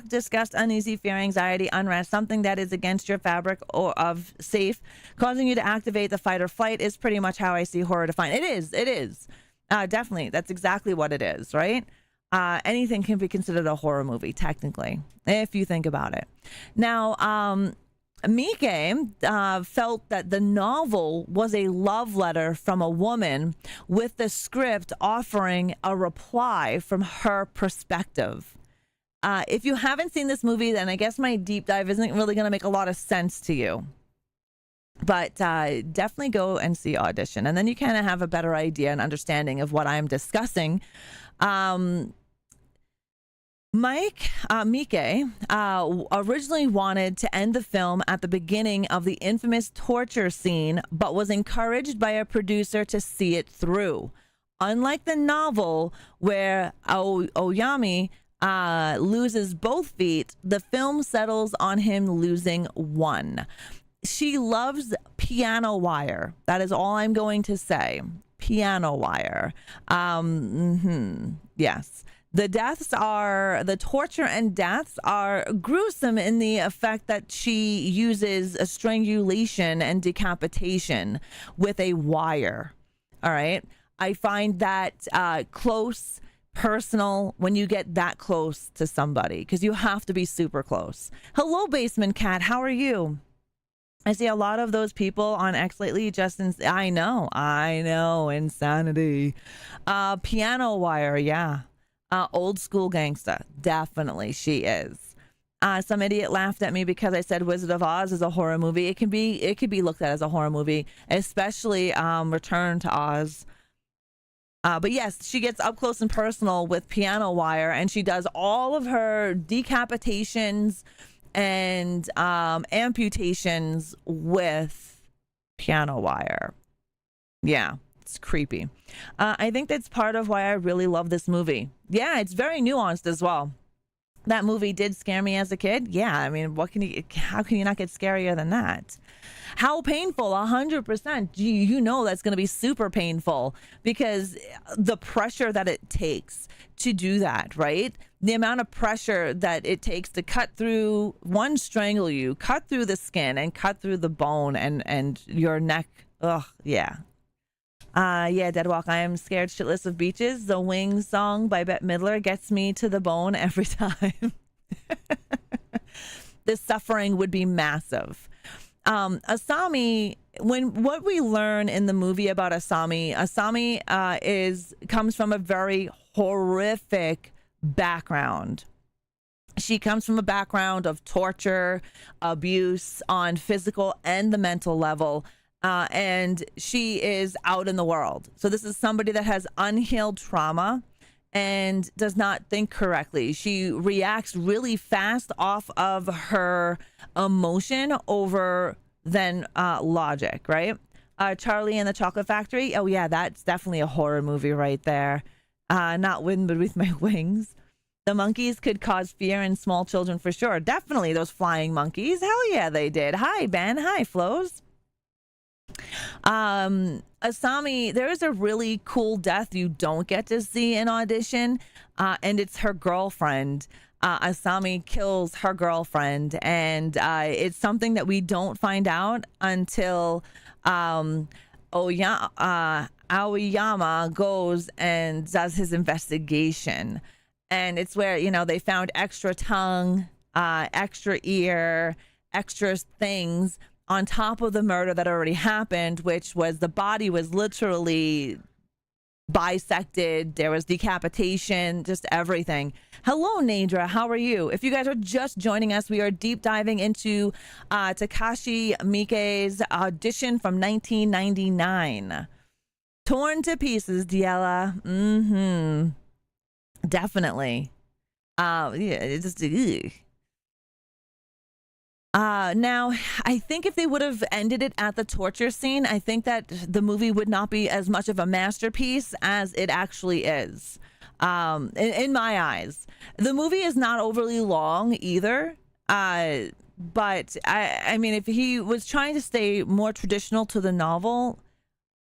Speaker 1: disgust, uneasy, fear, anxiety, unrest, something that is against your fabric or of safe, causing you to activate the fight or flight is pretty much how I see horror defined. It is. Definitely. That's exactly what it is, right? Anything can be considered a horror movie, technically, if you think about it. Now, Miike felt that the novel was a love letter from a woman, with the script offering a reply from her perspective. If you haven't seen this movie, then I guess my deep dive isn't really going to make a lot of sense to you. But definitely go and see Audition, and then you kind of have a better idea and understanding of what I'm discussing. Miike originally wanted to end the film at the beginning of the infamous torture scene, but was encouraged by a producer to see it through. Unlike the novel, where Oyami loses both feet, the film settles on him losing one. She loves piano wire. That is all I'm going to say. Piano wire. Yes. The torture and deaths are gruesome in the effect that she uses a strangulation and decapitation with a wire. All right. I find that close, personal, when you get that close to somebody, because you have to be super close. Hello, Basement Cat. How are you? I see a lot of those people on X lately. I know, insanity. Piano Wire, yeah. Old school gangsta, definitely she is. Some idiot laughed at me because I said Wizard of Oz is a horror movie. It could be looked at as a horror movie, especially Return to Oz. But yes, she gets up close and personal with Piano Wire, and she does all of her decapitations and amputations with Piano Wire. Yeah, it's creepy. I think that's part of why I really love this movie. Yeah, it's very nuanced as well. That movie did scare me as a kid. Yeah, I mean, how can you not get scarier than that? How painful? 100%. You know that's going to be super painful because the pressure that it takes to do that, right? The amount of pressure that it takes to cut through, strangle you, cut through the skin and cut through the bone and your neck. Ugh, yeah. Yeah, Deadwalk, I am scared shitless of beaches. The Wings song by Bette Midler gets me to the bone every time. The suffering would be massive. Asami, what we learn in the movie about Asami comes from a very horrific background. She comes from a background of torture, abuse on physical and the mental level. And she is out in the world. So this is somebody that has unhealed trauma and does not think correctly. She reacts really fast off of her emotion over than logic, right? Charlie and the Chocolate Factory. Oh yeah, that's definitely a horror movie right there. Not Wind, but With My Wings. The monkeys could cause fear in small children for sure. Definitely those flying monkeys. Hell yeah, they did. Hi, Ben. Hi, Flows. Asami, there is a really cool death you don't get to see in Audition, and it's her girlfriend. Asami kills her girlfriend, and it's something that we don't find out until Aoyama goes and does his investigation. And it's where, they found extra tongue, extra ear, extra things on top of the murder that already happened, which was the body was literally bisected. There was decapitation, just everything. Hello, Nadra. How are you? If you guys are just joining us, we are deep diving into Takashi Miike's Audition from 1999. Torn to pieces, Diella. Definitely. Yeah, it's just... Ugh. Now, I think if they would have ended it at the torture scene, I think that the movie would not be as much of a masterpiece as it actually is. In my eyes, the movie is not overly long either. But I mean, if he was trying to stay more traditional to the novel,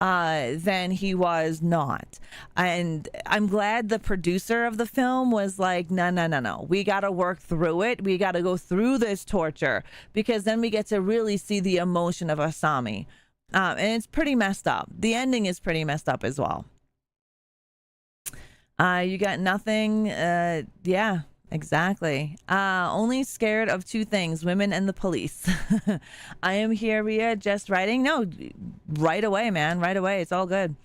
Speaker 1: then he was not. And I'm glad the producer of the film was like, no. We got to work through it. We got to go through this torture because then we get to really see the emotion of Asami. And it's pretty messed up. The ending is pretty messed up as well. You got nothing. Yeah, exactly. Only scared of two things, women and the police. I am here, Rhea, just writing. No, right away, man. Right away. It's all good.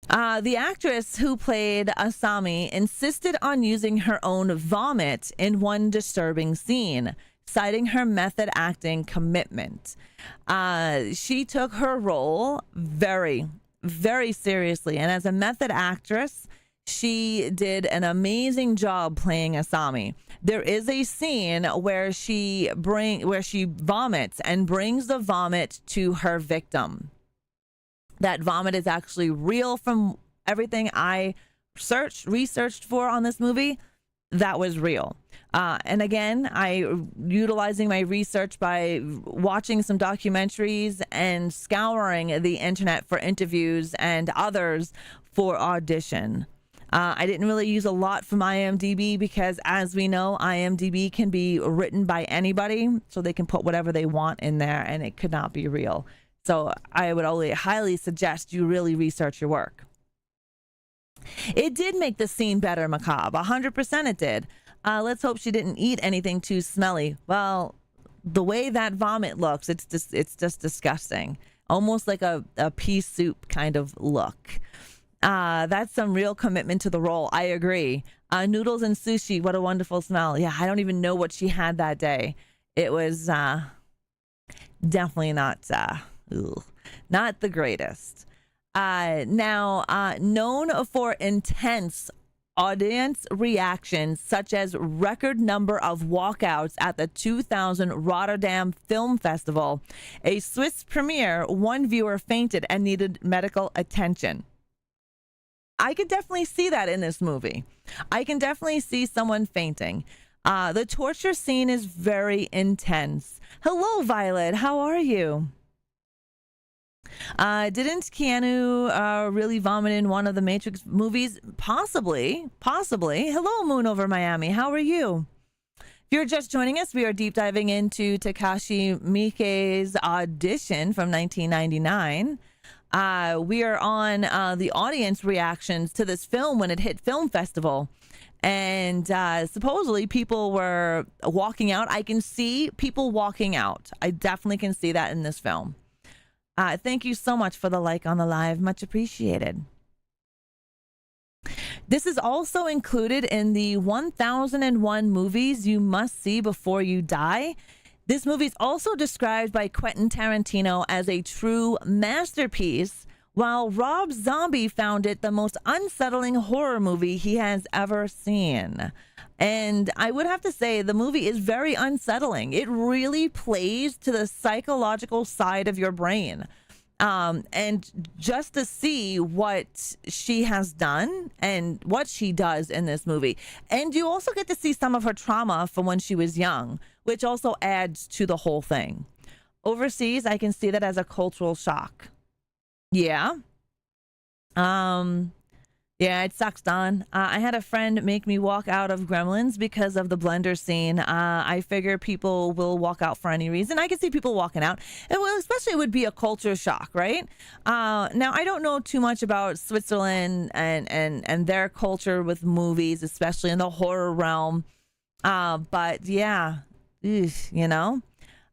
Speaker 1: The actress who played Asami insisted on using her own vomit in one disturbing scene, citing her method acting commitment. She took her role very, very seriously. And as a method actress, she did an amazing job playing Asami. There is a scene where she vomits and brings the vomit to her victim. That vomit is actually real from everything I researched for on this movie. That was real. And again, utilizing my research by watching some documentaries and scouring the internet for interviews and others for Audition. I didn't really use a lot from IMDb because, as we know, IMDb can be written by anybody, so they can put whatever they want in there, and it could not be real. So I would only highly suggest you really research your work. It did make the scene better macabre. 100% it did. Let's hope she didn't eat anything too smelly. Well, the way that vomit looks, it's just disgusting. Almost like a pea soup kind of look. That's some real commitment to the role. I agree. Noodles and sushi, what a wonderful smell. Yeah, I don't even know what she had that day. It was definitely not the greatest. Now, known for intense audience reactions, such as record number of walkouts at the 2000 Rotterdam Film Festival, a Swiss premiere, one viewer fainted and needed medical attention. I could definitely see that in this movie. I can definitely see someone fainting. The torture scene is very intense. Hello, Violet. How are you? Didn't Keanu really vomit in one of the Matrix movies? Possibly. Hello, Moon over Miami. How are you? If you're just joining us, we are deep diving into Takashi Miike's Audition from 1999. We are on the audience reactions to this film when it hit film festival. And supposedly people were walking out. I can see people walking out. I definitely can see that in this film. Thank you so much for the like on the live. Much appreciated. This is also included in the 1001 movies you must see before you die. This movie is also described by Quentin Tarantino as a true masterpiece, while Rob Zombie found it the most unsettling horror movie he has ever seen. And I would have to say the movie is very unsettling. It really plays to the psychological side of your brain. And just to see what she has done and what she does in this movie. And you also get to see some of her trauma from when she was young, which also adds to the whole thing. Overseas, I can see that as a cultural shock. Yeah. Yeah, it sucks, Don. I had a friend make me walk out of Gremlins because of the blender scene. I figure people will walk out for any reason. I can see people walking out. And well, especially it would be a culture shock, right? Now, I don't know too much about Switzerland and their culture with movies, especially in the horror realm. But yeah, you know.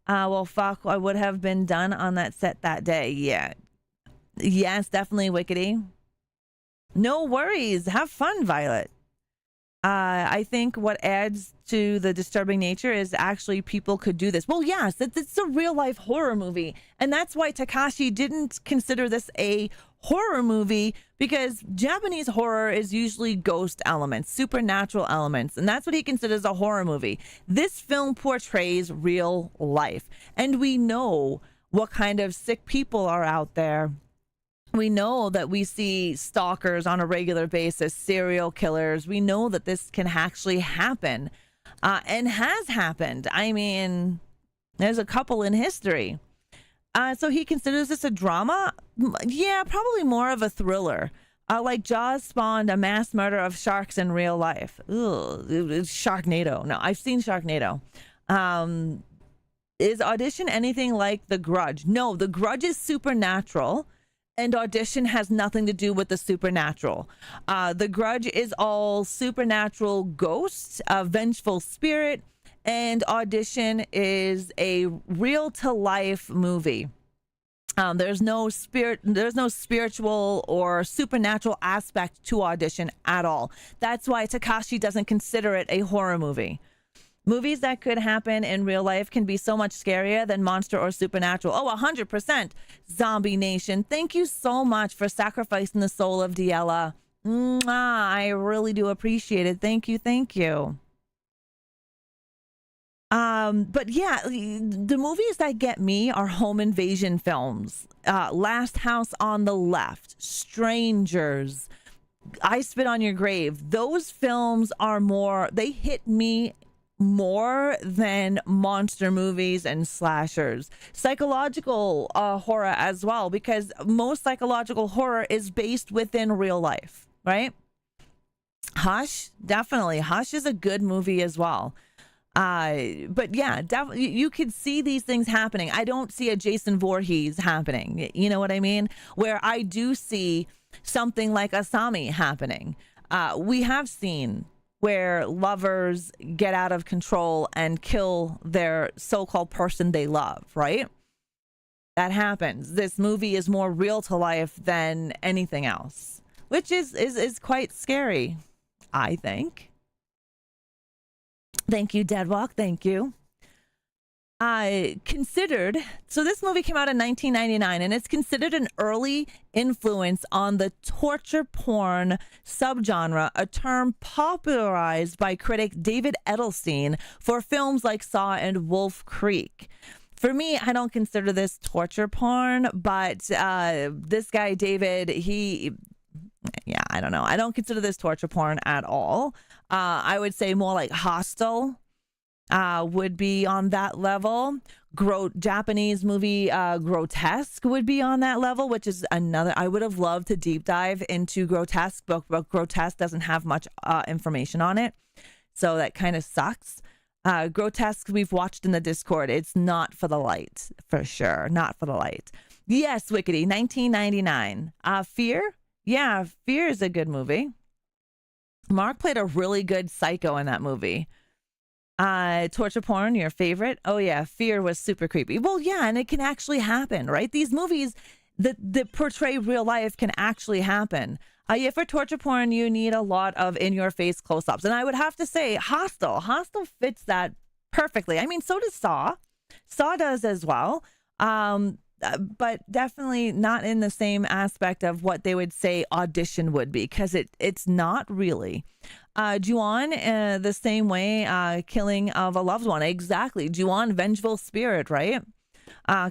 Speaker 1: Well, fuck, I would have been done on that set that day. Yeah. Yes, definitely Wickedy. No worries. Have fun, Violet. I think what adds to the disturbing nature is actually people could do this. Well, yes, it's a real life horror movie. And that's why Takashi didn't consider this a horror movie, because Japanese horror is usually ghost elements, supernatural elements. And that's what he considers a horror movie. This film portrays real life. And we know what kind of sick people are out there. We know that we see stalkers on a regular basis, serial killers. We know that this can actually happen and has happened. I mean, there's a couple in history. So he considers this a drama? Yeah, probably more of a thriller. Like Jaws spawned a mass murder of sharks in real life. Ugh, Sharknado. No, I've seen Sharknado. Is Audition anything like The Grudge? No, The Grudge is supernatural. And Audition has nothing to do with the supernatural. The Grudge is all supernatural ghosts, a vengeful spirit, and Audition is a real-to-life movie. There's no spiritual or supernatural aspect to Audition at all. That's why Takashi doesn't consider it a horror movie. Movies that could happen in real life can be so much scarier than monster or supernatural. Oh, 100%. Zombie Nation, thank you so much for sacrificing the soul of Diella. Mwah, I really do appreciate it. Thank you. But yeah, the movies that get me are home invasion films. Last House on the Left, Strangers, I Spit on Your Grave. Those films are more, they hit me more than monster movies and slashers. Psychological horror as well, because most psychological horror is based within real life, right? Hush, definitely. Hush is a good movie as well. But yeah, definitely you could see these things happening. I don't see a Jason Voorhees happening. You know what I mean? Where I do see something like Asami happening. We have seen where lovers get out of control and kill their so-called person they love, right? That happens. This movie is more real to life than anything else, which is quite scary, I think. Thank you, Deadwalk. Thank you. Considered, so this movie came out in 1999, and it's considered an early influence on the torture porn subgenre, a term popularized by critic David Edelstein for films like Saw and Wolf Creek. For me, I don't consider this torture porn, but this guy, David, I don't know. I don't consider this torture porn at all. I would say more like Hostel would be on that level. Japanese movie Grotesque would be on that level, which is another. I would have loved to deep dive into Grotesque, but Grotesque doesn't have much information on it. So that kind of sucks. Grotesque, we've watched in the Discord. It's not for the light, for sure. Not for the light. Yes, Wickedy, 1999. Fear? Yeah, Fear is a good movie. Mark played a really good psycho in that movie. Torture porn, your favorite? Oh yeah, Fear was super creepy. Well, yeah, and it can actually happen, right? These movies that portray real life can actually happen. Yeah, for torture porn, you need a lot of in-your-face close-ups. And I would have to say Hostel. Hostel fits that perfectly. I mean, so does Saw. Saw does as well. But definitely not in the same aspect of what they would say Audition would be, because it's not really. Ju-on, the same way, killing of a loved one. Exactly. Ju-on, vengeful spirit, right?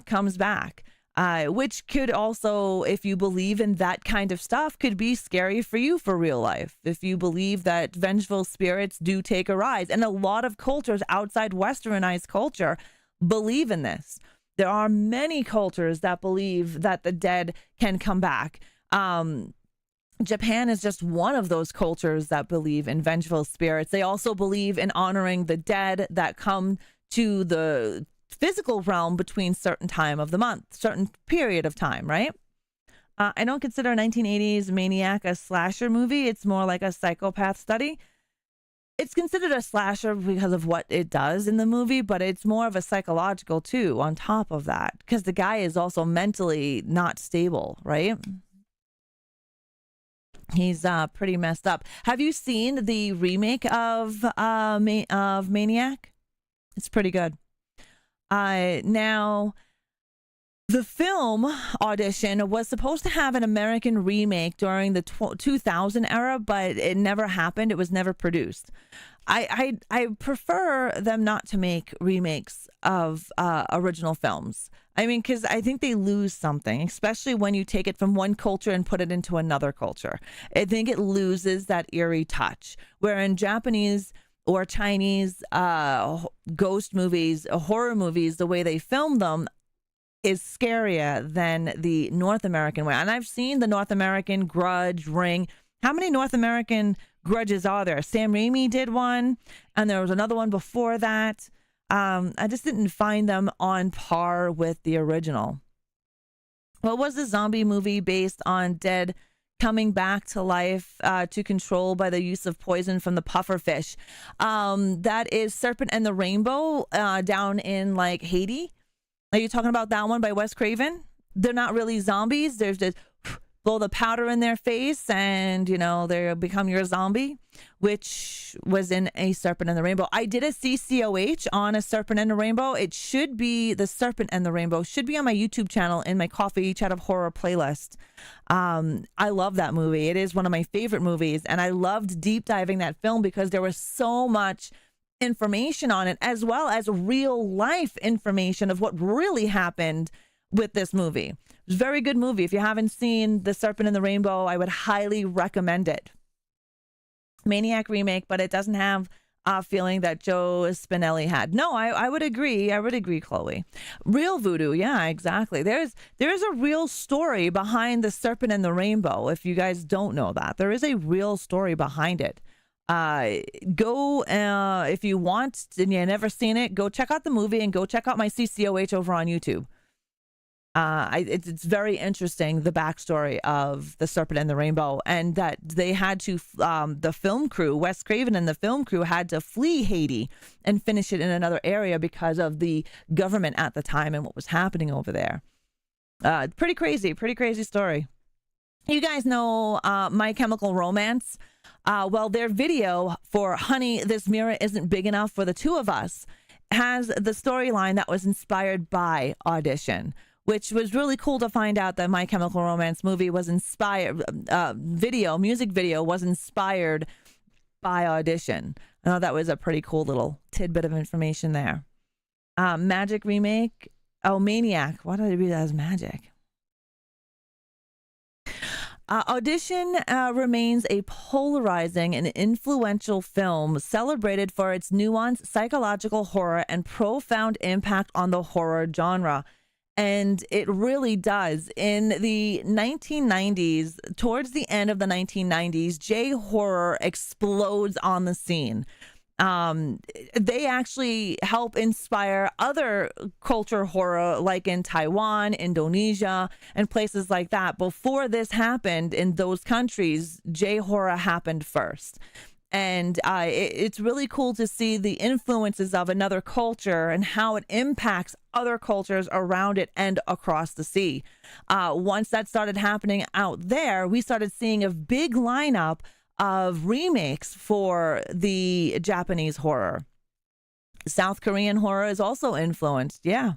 Speaker 1: Comes back. Which could also, if you believe in that kind of stuff, could be scary for you for real life. If you believe that vengeful spirits do take a rise. And a lot of cultures outside westernized culture believe in this. There are many cultures that believe that the dead can come back. Japan is just one of those cultures that believe in vengeful spirits. They also believe in honoring the dead that come to the physical realm between certain time of the month, certain period of time, right? I don't consider 1980s Maniac a slasher movie. It's more like a psychopath study. It's considered a slasher because of what it does in the movie, but it's more of a psychological too on top of that, because the guy is also mentally not stable, right? He's pretty messed up. Have you seen the remake of Maniac? It's pretty good. Now, the film Audition was supposed to have an American remake during the 2000 era, but it never happened. It was never produced. I prefer them not to make remakes of original films. I mean, because I think they lose something, especially when you take it from one culture and put it into another culture. I think it loses that eerie touch, where in Japanese or Chinese ghost movies, horror movies, the way they film them is scarier than the North American way. And I've seen the North American Grudge, Ring. How many North American Grudges are there? Sam Raimi did one, and there was another one before that. I just didn't find them on par with the original. What was the zombie movie based on dead coming back to life to control by the use of poison from the pufferfish? That is Serpent and the Rainbow down in like Haiti. Are you talking about that one by Wes Craven? They're not really zombies. There's just blow the powder in their face and, you know, they become your zombie, which was in A Serpent and the Rainbow. I did a CCOH on A Serpent and the Rainbow. It should be The Serpent and the Rainbow. Should be on my YouTube channel in my Coffee Chat of Horror playlist. I love that movie. It is one of my favorite movies. And I loved deep diving that film because there was so much information on it, as well as real life information of what really happened with this movie. It was a very good movie. If you haven't seen The Serpent and the Rainbow, I would highly recommend it. Maniac remake, but it doesn't have a feeling that Joe Spinelli had. No, I would agree. I would agree, Chloe. Real voodoo. Yeah, exactly. There's a real story behind The Serpent and the Rainbow. If you guys don't know that, there is a real story behind it. Go if you want and you've never seen it, go check out the movie and go check out my CCOH over on YouTube. It's very interesting, the backstory of The Serpent and the Rainbow, and that they had to, the film crew, Wes Craven and the film crew had to flee Haiti and finish it in another area because of the government at the time and what was happening over there. Pretty crazy story. You guys know My Chemical Romance? Well, their video for Honey, This Mirror Isn't Big Enough for the Two of Us has the storyline that was inspired by Audition, which was really cool to find out that My Chemical Romance movie was inspired, music video was inspired by Audition. I thought that was a pretty cool little tidbit of information there. Magic remake. Oh, Maniac. Why did I read that as Magic? Audition remains a polarizing and influential film celebrated for its nuanced psychological horror and profound impact on the horror genre. And it really does. In the 1990s, towards the end of the 1990s, J-horror explodes on the scene. They actually help inspire other culture horror, like in Taiwan, Indonesia, and places like that. Before this happened in those countries, J-horror happened first. And it's really cool to see the influences of another culture and how it impacts other cultures around it and across the sea. Once that started happening out there, we started seeing a big lineup of remakes for the Japanese horror. South Korean horror is also influenced. Yeah.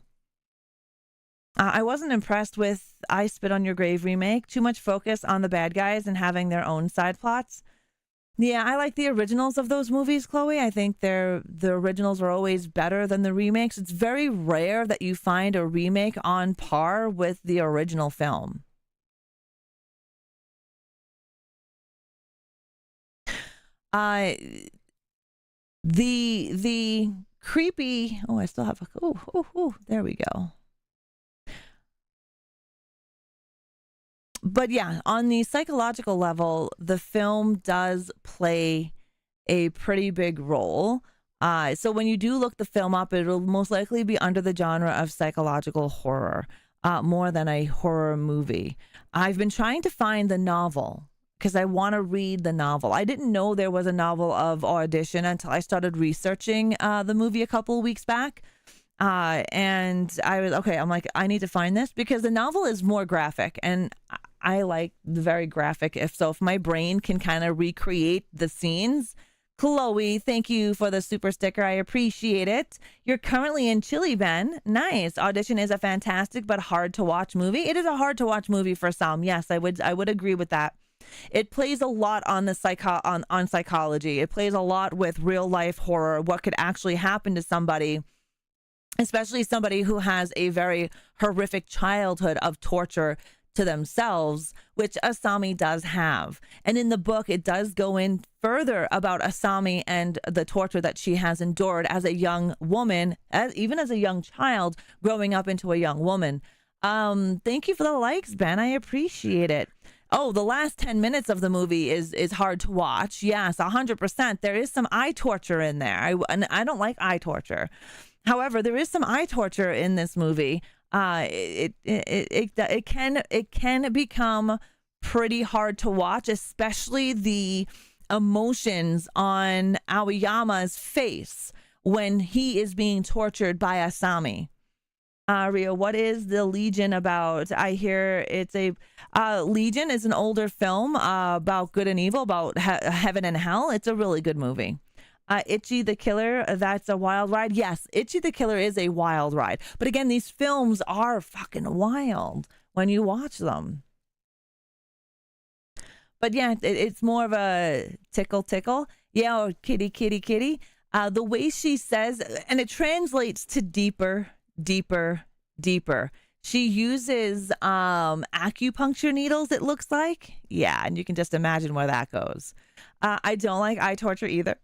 Speaker 1: I wasn't impressed with I Spit on Your Grave remake. Too much focus on the bad guys and having their own side plots. Yeah, I like the originals of those movies, Chloe. I think the originals are always better than the remakes. It's very rare that you find a remake on par with the original film. The creepy. Oh, I still have a. Oh, there we go. But yeah, on the psychological level, the film does play a pretty big role. So when you do look the film up, it'll most likely be under the genre of psychological horror, more than a horror movie. I've been trying to find the novel because I want to read the novel. I didn't know there was a novel of Audition until I started researching the movie a couple of weeks back. And I was, okay, I'm like, I need to find this because the novel is more graphic and I like the very graphic. If my brain can kind of recreate the scenes. Chloe, thank you for the super sticker. I appreciate it. You're currently in Chile, Ben. Nice. Audition is a fantastic but hard to watch movie. It is a hard to watch movie for some. Yes, I would agree with that. It plays a lot on the on psychology. It plays a lot with real life horror, what could actually happen to somebody, especially somebody who has a very horrific childhood of torture to themselves, which Asami does have. And in the book, it does go in further about Asami and the torture that she has endured as a young woman, even as a young child, growing up into a young woman. Thank you for the likes, Ben. I appreciate it. Oh, the last 10 minutes of the movie is hard to watch. Yes, 100%. There is some eye torture in there. I don't like eye torture. However, there is some eye torture in this movie. It can become pretty hard to watch, especially the emotions on Aoyama's face when he is being tortured by Asami. Ria, what is the Legion about? I hear it's a Legion is an older film about good and evil, about heaven and hell. It's a really good movie. Itchy the Killer, that's a wild ride. Yes, Itchy the Killer is a wild ride. But again, these films are fucking wild when you watch them. But yeah, it's more of a tickle. Yeah, or kitty. The way she says, and it translates to deeper. She uses acupuncture needles, it looks like. Yeah, and you can just imagine where that goes. I don't like eye torture either.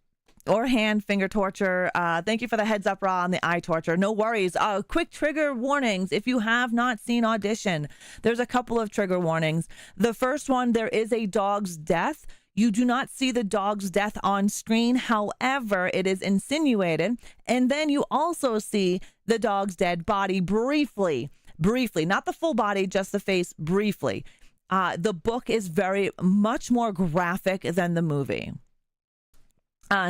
Speaker 1: Or finger torture. Thank you for the heads up, Raw, on the eye torture. No worries. Quick trigger warnings. If you have not seen Audition, there's a couple of trigger warnings. The first one, there is a dog's death. You do not see the dog's death on screen. However, it is insinuated. And then you also see the dog's dead body briefly, not the full body, just the face briefly. The book is very much more graphic than the movie.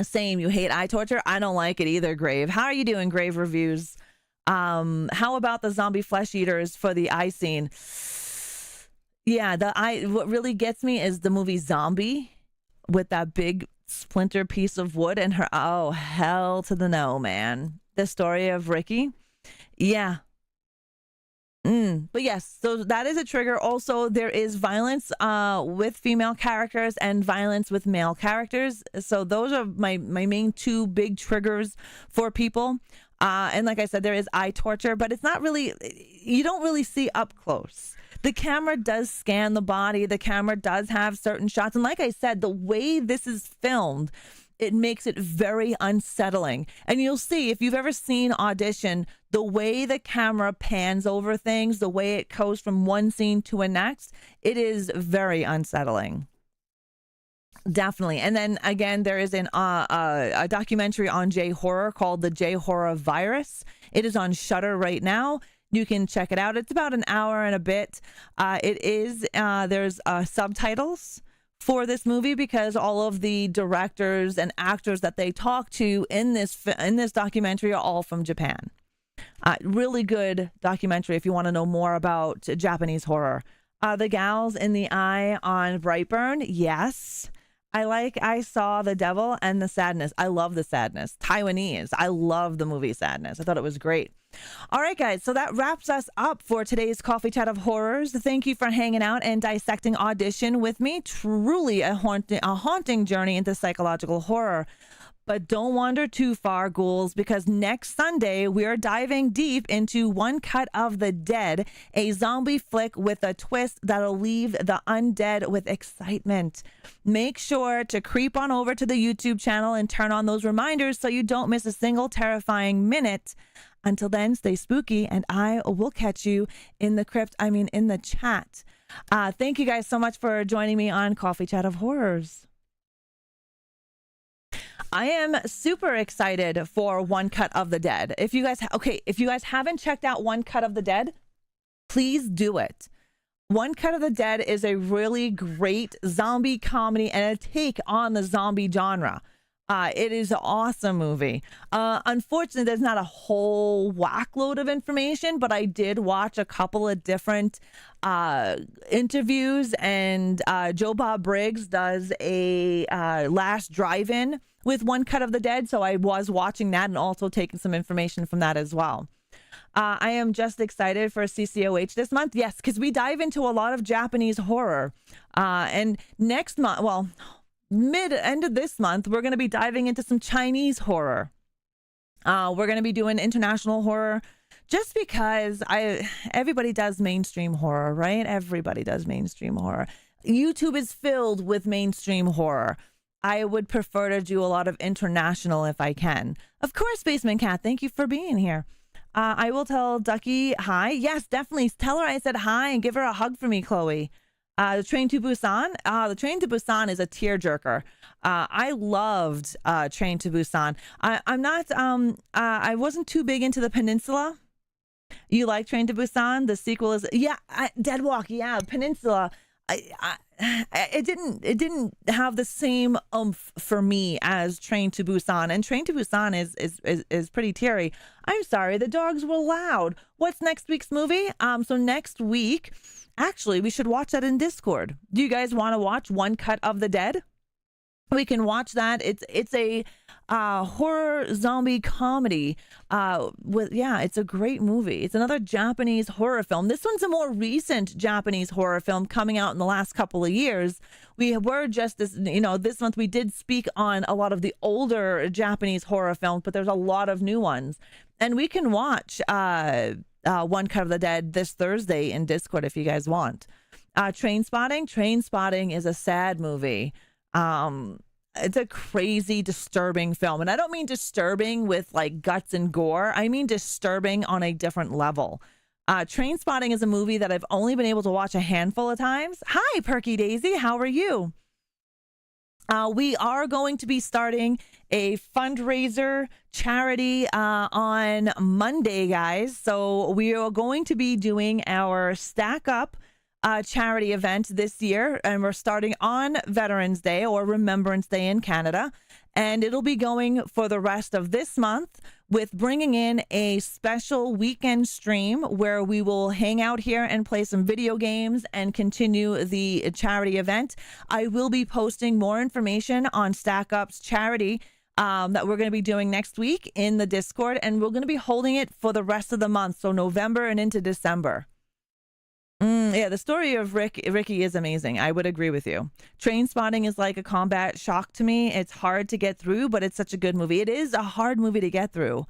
Speaker 1: Same, you hate eye torture? I don't like it either, Grave. How are you doing, Grave Reviews? How about the zombie flesh eaters for the eye scene? Yeah, what really gets me is the movie Zombie with that big splinter piece of wood and her, oh, hell to the no, man. The story of Ricky. Yeah. But yes, so that is a trigger. Also, there is violence with female characters and violence with male characters. So those are my main two big triggers for people. And like I said, there is eye torture, but it's not really, you don't really see up close. The camera does scan the body. The camera does have certain shots. And like I said, the way this is filmed, it makes it very unsettling. And you'll see, if you've ever seen Audition, the way the camera pans over things, the way it goes from one scene to a next, it is very unsettling. Definitely. And then again, there is a documentary on J-horror called The J-horror Virus. It is on Shudder right now. You can check it out. It's about an hour and a bit. There's subtitles for this movie because all of the directors and actors that they talk to in this documentary are all from Japan. Really good documentary if you want to know more about Japanese horror. The Gals in the Eye on Brightburn. Yes. I Saw the Devil and the Sadness. I love the Sadness. Taiwanese. I love the movie Sadness. I thought it was great. All right, guys. So that wraps us up for today's Coffee Chat of Horrors. Thank you for hanging out and dissecting Audition with me. Truly a haunting journey into psychological horror. But don't wander too far, ghouls, because next Sunday we are diving deep into One Cut of the Dead, a zombie flick with a twist that'll leave the undead with excitement. Make sure to creep on over to the YouTube channel and turn on those reminders so you don't miss a single terrifying minute. Until then, stay spooky, and I will catch you in the in the chat. Thank you guys so much for joining me on Coffee Chat of Horrors. I am super excited for One Cut of the Dead. If you guys haven't checked out One Cut of the Dead, please do it. One Cut of the Dead is a really great zombie comedy and a take on the zombie genre. It is an awesome movie. Unfortunately, there's not a whole whackload of information, but I did watch a couple of different interviews, and Joe Bob Briggs does a last drive-in with One Cut of the Dead, so I was watching that and also taking some information from that as well. I am just excited for CCOH this month. Yes, because we dive into a lot of Japanese horror. And next month, well, end of this month, we're going to be diving into some Chinese horror. We're going to be doing international horror just because everybody does mainstream horror, right? Everybody does mainstream horror. YouTube is filled with mainstream horror. I would prefer to do a lot of international if I can. Of course, Basement Cat, thank you for being here. I will tell Ducky hi. Yes, definitely. Tell her I said hi and give her a hug for me, Chloe. The Train to Busan. The Train to Busan is a tearjerker. I loved Train to Busan. I wasn't too big into the Peninsula. You like Train to Busan? The sequel is Dead Walk. Yeah, Peninsula. It didn't have the same oomph for me as Train to Busan, and Train to Busan is pretty teary. I'm sorry, the dogs were loud. What's next week's movie? So next week, actually, we should watch that in Discord. Do you guys want to watch One Cut of the Dead? We can watch that. It's a horror zombie comedy. It's a great movie. It's another Japanese horror film. This one's a more recent Japanese horror film coming out in the last couple of years. We were just this month we did speak on a lot of the older Japanese horror films, but there's a lot of new ones. And we can watch One Cut of the Dead this Thursday in Discord if you guys want. Trainspotting. Trainspotting is a sad movie. It's a crazy, disturbing film. And I don't mean disturbing with like guts and gore. I mean disturbing on a different level. Trainspotting is a movie that I've only been able to watch a handful of times. Hi, Perky Daisy. How are you? We are going to be starting a fundraiser charity on Monday, guys. So we are going to be doing our Stack Up charity event this year, and we're starting on Veterans Day or Remembrance Day in Canada. And it'll be going for the rest of this month with bringing in a special weekend stream where we will hang out here and play some video games and continue the charity event. I will be posting more information on Stack Up's charity that we're going to be doing next week in the Discord, and we're going to be holding it for the rest of the month, so November and into December. Yeah, the story of Ricky is amazing. I would agree with you. Train Spotting is like a combat shock to me. It's hard to get through, but it's such a good movie. It is a hard movie to get through.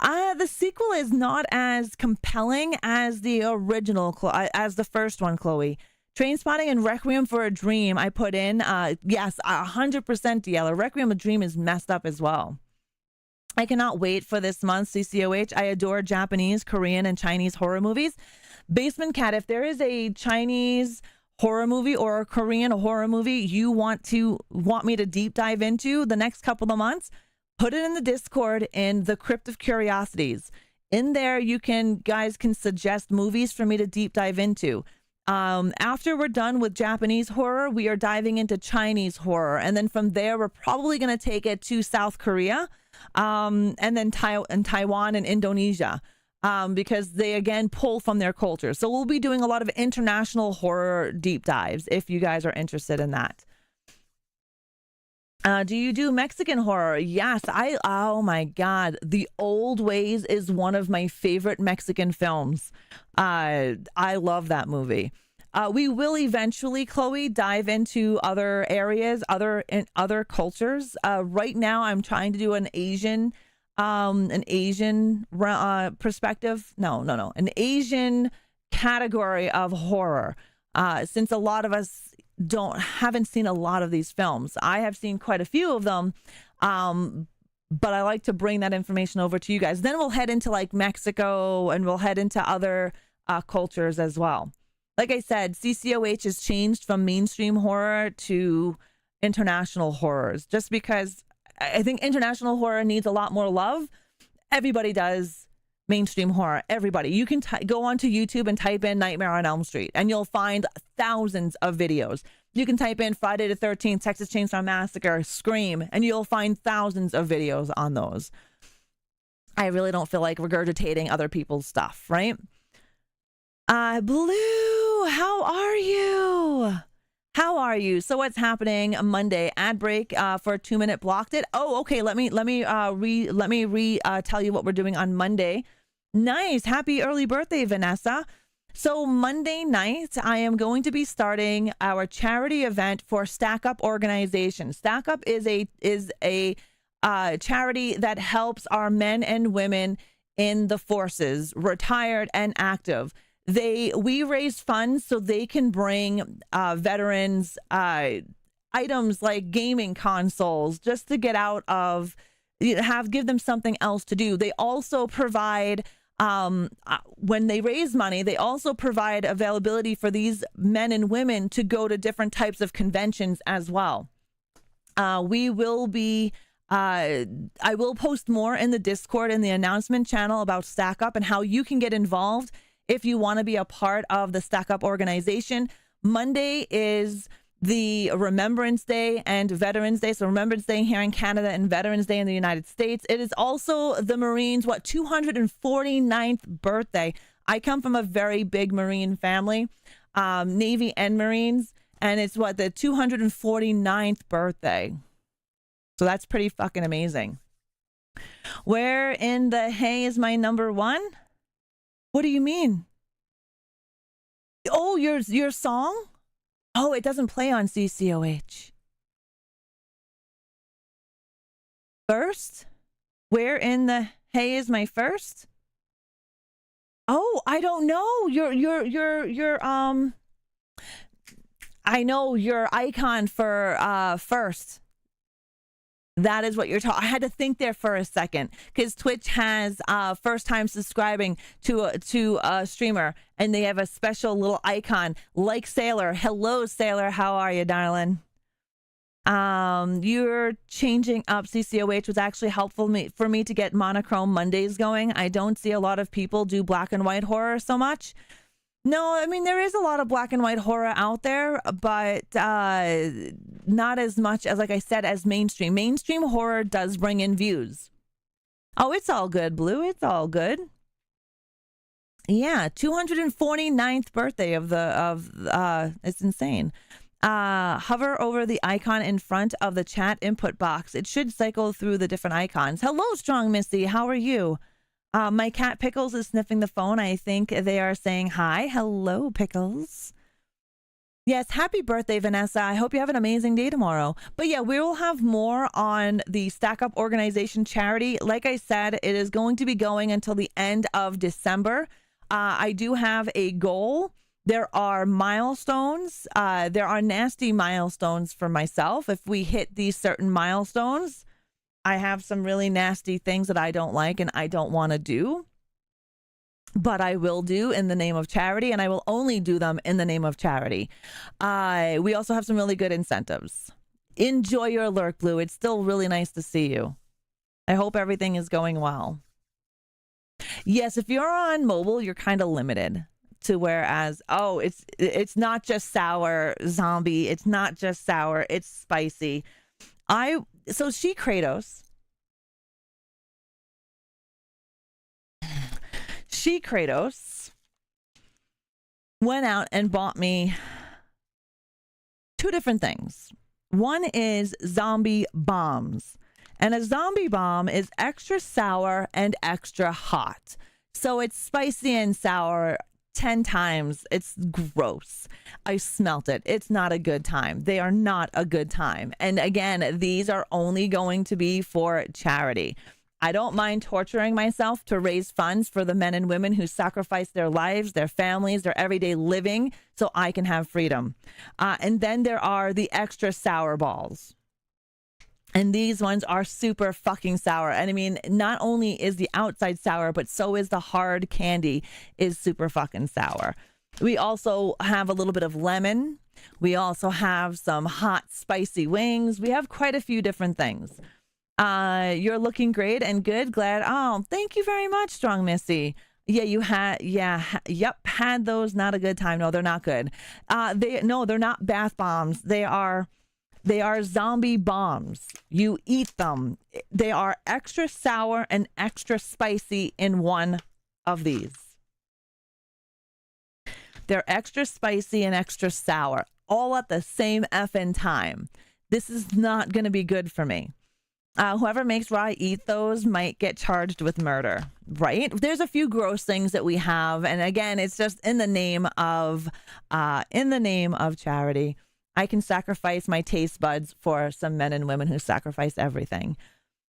Speaker 1: The sequel is not as compelling as the original, as the first one, Chloe. Train Spotting and Requiem for a Dream, I put in. Yes, 100% Diella. Requiem for a Dream is messed up as well. I cannot wait for this month, CCOH. I adore Japanese, Korean, and Chinese horror movies. Basement Cat, if there is a Chinese horror movie or a Korean horror movie you want me to deep dive into the next couple of months, put it in the Discord in the Crypt of Curiosities. In there, guys can suggest movies for me to deep dive into. After we're done with Japanese horror, we are diving into Chinese horror. And then from there, we're probably going to take it to South Korea, and then Taiwan and Indonesia. Because they, again, pull from their culture. So we'll be doing a lot of international horror deep dives if you guys are interested in that. Do you do Mexican horror? Yes. Oh my God. The Old Ways is one of my favorite Mexican films. I love that movie. We will eventually, Chloe, dive into other areas, other cultures. Right now, I'm trying to do an Asian perspective. No. An Asian category of horror. Since a lot of us haven't seen a lot of these films. I have seen quite a few of them. But I like to bring that information over to you guys. Then we'll head into like Mexico, and we'll head into other cultures as well. Like I said, CCOH has changed from mainstream horror to international horrors, just because I think international horror needs a lot more love. Everybody does mainstream horror. Everybody. You can go onto YouTube and type in Nightmare on Elm Street, and you'll find thousands of videos. You can type in Friday the 13th, Texas Chainsaw Massacre, Scream, and you'll find thousands of videos on those. I really don't feel like regurgitating other people's stuff, right? Blue, how are you? How are you? So what's happening Monday? Ad break for a 2-minute blocked it. Oh, okay. Let me tell you what we're doing on Monday. Nice. Happy early birthday, Vanessa. So Monday night, I am going to be starting our charity event for Stack Up organization. Stack Up is a charity that helps our men and women in the forces, retired and active. We raise funds so they can bring veterans items like gaming consoles, just to get out of, give them something else to do. They also provide, when they raise money, they also provide availability for these men and women to go to different types of conventions as well. I will post more in the Discord and the announcement channel about Stack Up and how you can get involved if you want to be a part of the Stack Up organization. Monday is the Remembrance Day and Veterans Day. So Remembrance Day here in Canada and Veterans Day in the United States. It is also the Marines' 249th birthday. I come from a very big Marine family, Navy and Marines, and it's the 249th birthday. So that's pretty fucking amazing. Where in the hay is my number one? What do you mean? Oh, your song? Oh, it doesn't play on CCOH. First? Where in the hay is my first? Oh, I don't know. Your I know your icon for first. That is what you're talking. I had to think there for a second because Twitch has first time subscribing to a streamer, and they have a special little icon like Sailor. Hello, Sailor. How are you, darling? You're changing up CCOH was actually helpful for me to get monochrome Mondays going. I don't see a lot of people do black and white horror so much. No, I mean, there is a lot of black and white horror out there, but not as much as, like I said, as mainstream. Mainstream horror does bring in views. Oh, it's all good, Blue. It's all good. Yeah, 249th birthday of it's insane. Hover over the icon in front of the chat input box. It should cycle through the different icons. Hello, Strong Missy. How are you? My cat Pickles is sniffing the phone. I think they are saying hi. Hello, Pickles. Yes, happy birthday, Vanessa. I hope you have an amazing day tomorrow. But yeah, we will have more on the Stack Up Organization charity. Like I said, it is going to be going until the end of December. I do have a goal. There are milestones. There are nasty milestones for myself. If we hit these certain milestones, I have some really nasty things that I don't like and I don't want to do. But I will do in the name of charity, and I will only do them in the name of charity. We also have some really good incentives. Enjoy your lurk, Blue. It's still really nice to see you. I hope everything is going well. Yes, if you're on mobile, you're kind of limited to whereas, oh, it's not just sour, zombie. It's not just sour. It's spicy. So she Kratos. She Kratos went out and bought me two different things. One is zombie bombs. And a zombie bomb is extra sour and extra hot. So it's spicy and sour 10 times. It's gross. I smelt it. It's not a good time. They are not a good time. And again, these are only going to be for charity. I don't mind torturing myself to raise funds for the men and women who sacrifice their lives, their families, their everyday living so I can have freedom. And then there are the extra sour balls. And these ones are super fucking sour. And I mean, not only is the outside sour, but so is the hard candy is super fucking sour. We also have a little bit of lemon. We also have some hot, spicy wings. We have quite a few different things. You're looking great and good. Glad. Oh, thank you very much, Strong Missy. Yeah, you had, had those. Not a good time. No, they're not good. They're not bath bombs. They are zombie bombs. You eat them. They are extra sour and extra spicy in one of these. They're extra spicy and extra sour, all at the same effing time. This is not going to be good for me. Whoever makes Ra eat those might get charged with murder, right? There's a few gross things that we have. And again, it's just in the name of charity. I can sacrifice my taste buds for some men and women who sacrifice everything.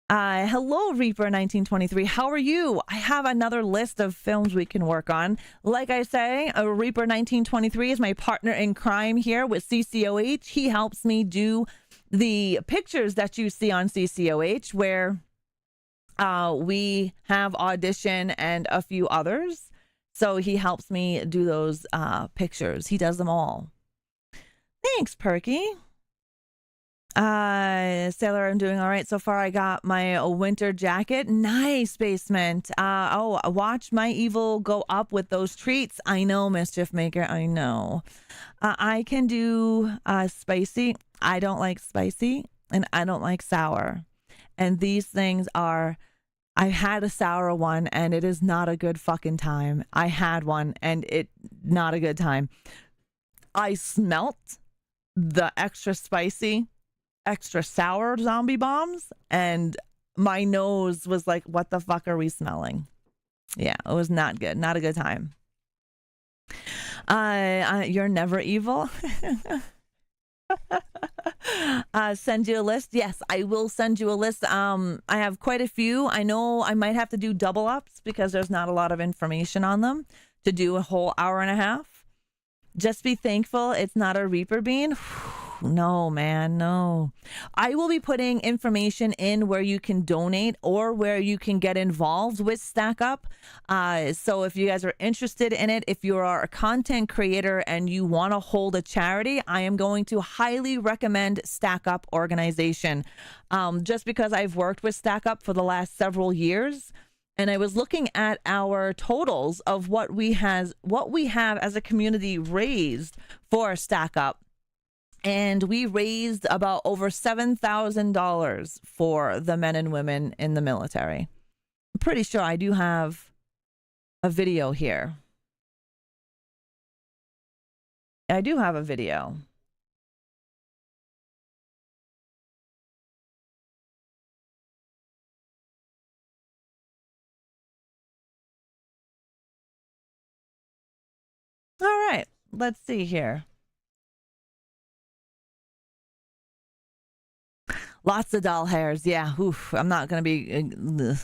Speaker 1: Hello, Reaper 1923. How are you? I have another list of films we can work on. Like I say, Reaper 1923 is my partner in crime here with CCOH. He helps me do the pictures that you see on CCOH, where we have Audition and a few others. So he helps me do those pictures. He does them all. Thanks, Perky. Sailor, I'm doing all right so far. I got my winter jacket. Nice, Basement. Watch my evil go up with those treats. I know, Mischief Maker. I know. I can do spicy. I don't like spicy, and I don't like sour. And these things are, I had a sour one, and it is not a good fucking time. I had one, and it not a good time. I smelt the extra spicy, extra sour zombie bombs, and my nose was like, what the fuck are we smelling? Yeah, it was not good. Not a good time. You're never evil. Send you a list. Yes, I will send you a list. I have quite a few. I know I might have to do double ups because there's not a lot of information on them to do a whole hour and a half. Just be thankful it's not a Reaper bean. no, man, no. I will be putting information in where you can donate or where you can get involved with Stack Up. So if you guys are interested in it, if you are a content creator and you want to hold a charity, I am going to highly recommend Stack Up organization. Just because I've worked with Stack Up for the last several years. And I was looking at our totals of what we have as a community raised for Stack Up. And we raised about over $7,000 for the men and women in the military. I'm pretty sure I do have a video here. I do have a video. All right, let's see here. Lots of doll hairs. Yeah, oof, I'm not going to be...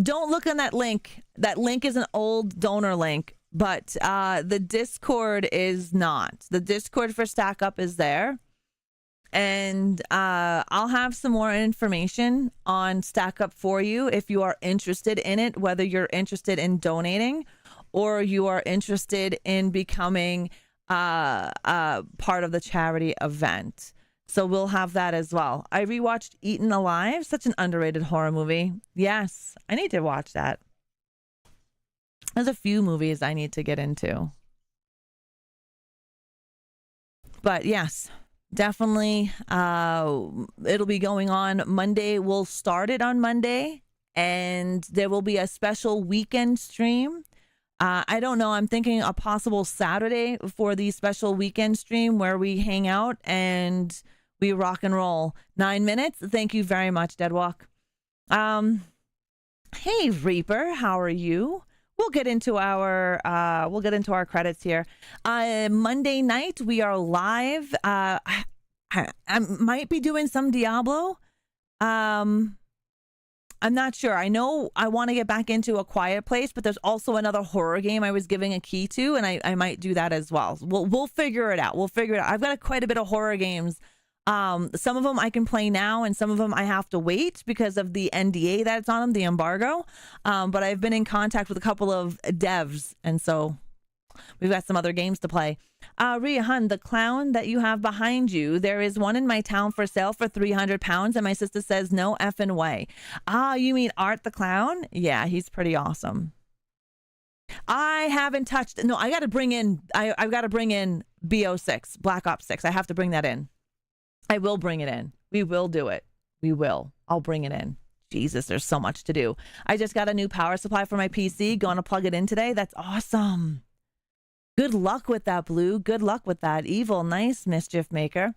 Speaker 1: Don't look on that link. That link is an old donor link, but the Discord is not. The Discord for Stack Up is there. And I'll have some more information on Stack Up for you if you are interested in it, whether you're interested in donating or you are interested in becoming part of the charity event. So we'll have that as well. I rewatched Eaten Alive, such an underrated horror movie. Yes, I need to watch that. There's a few movies I need to get into. But yes, definitely it'll be going on Monday. We'll start it on Monday, and there will be a special weekend stream. I don't know. I'm thinking a possible Saturday for the special weekend stream where we hang out and we rock and roll. 9 minutes. Thank you very much, Deadwalk. Hey, Reaper, how are you? We'll get into our credits here. Monday night we are live. I might be doing some Diablo. I'm not sure. I know I want to get back into A Quiet Place, but there's also another horror game I was giving a key to, and I might do that as well. We'll figure it out. I've got quite a bit of horror games. Some of them I can play now, and some of them I have to wait because of the NDA that's on them, the embargo. But I've been in contact with a couple of devs, and so we've got some other games to play. Rhea Hun, the clown that you have behind you, there is one in my town for sale for 300 pounds, and my sister says no effing way. You mean Art the Clown? Yeah, he's pretty awesome. I haven't touched. No, I got to bring in. I've got to bring in BO6, Black Ops 6. I have to bring that in. I will bring it in. We will do it. We will. I'll bring it in. Jesus, there's so much to do. I just got a new power supply for my PC. Going to plug it in today. That's awesome. Good luck with that, Blue. Good luck with that. Evil, nice mischief maker.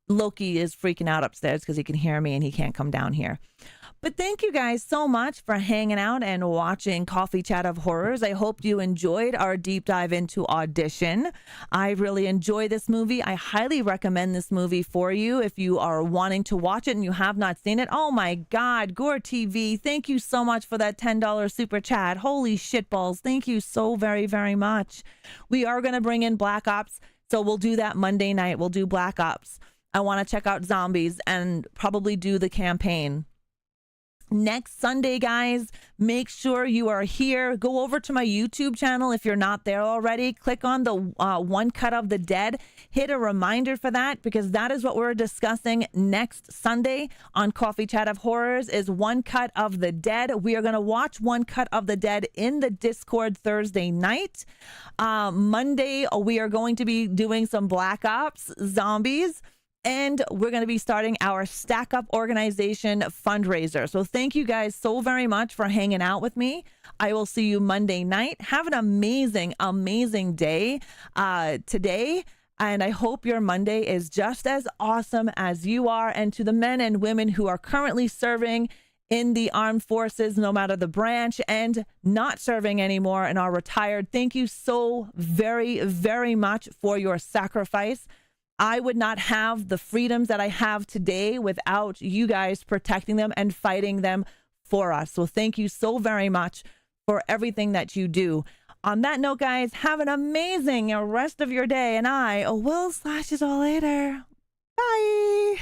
Speaker 1: Loki is freaking out upstairs because he can hear me and he can't come down here. But thank you guys so much for hanging out and watching Coffee Chat of Horrors. I hope you enjoyed our deep dive into Audition. I really enjoy this movie. I highly recommend this movie for you if you are wanting to watch it and you have not seen it. Oh my God, Gore TV, thank you so much for that $10 super chat. Holy shitballs. Thank you so very, very much. We are going to bring in Black Ops, so we'll do that Monday night. We'll do Black Ops. I want to check out Zombies and probably do the campaign. Next Sunday, guys, make sure you are here. Go over to my YouTube channel if you're not there already. Click on the One Cut of the Dead. Hit a reminder for that because that is what we're discussing next Sunday on Coffee Chat of Horrors is One Cut of the Dead. We are going to watch One Cut of the Dead in the Discord Thursday night. Monday, we are going to be doing some Black Ops Zombies. And we're going to be starting our Stack Up organization fundraiser. So thank you guys so very much for hanging out with me. I will see you Monday night. Have an amazing, amazing day today. And I hope your Monday is just as awesome as you are. And to the men and women who are currently serving in the armed forces, no matter the branch, and not serving anymore and are retired, thank you so very, very much for your sacrifice. I would not have the freedoms that I have today without you guys protecting them and fighting them for us. So thank you so very much for everything that you do. On that note, guys, have an amazing rest of your day. And I will slash you all later. Bye.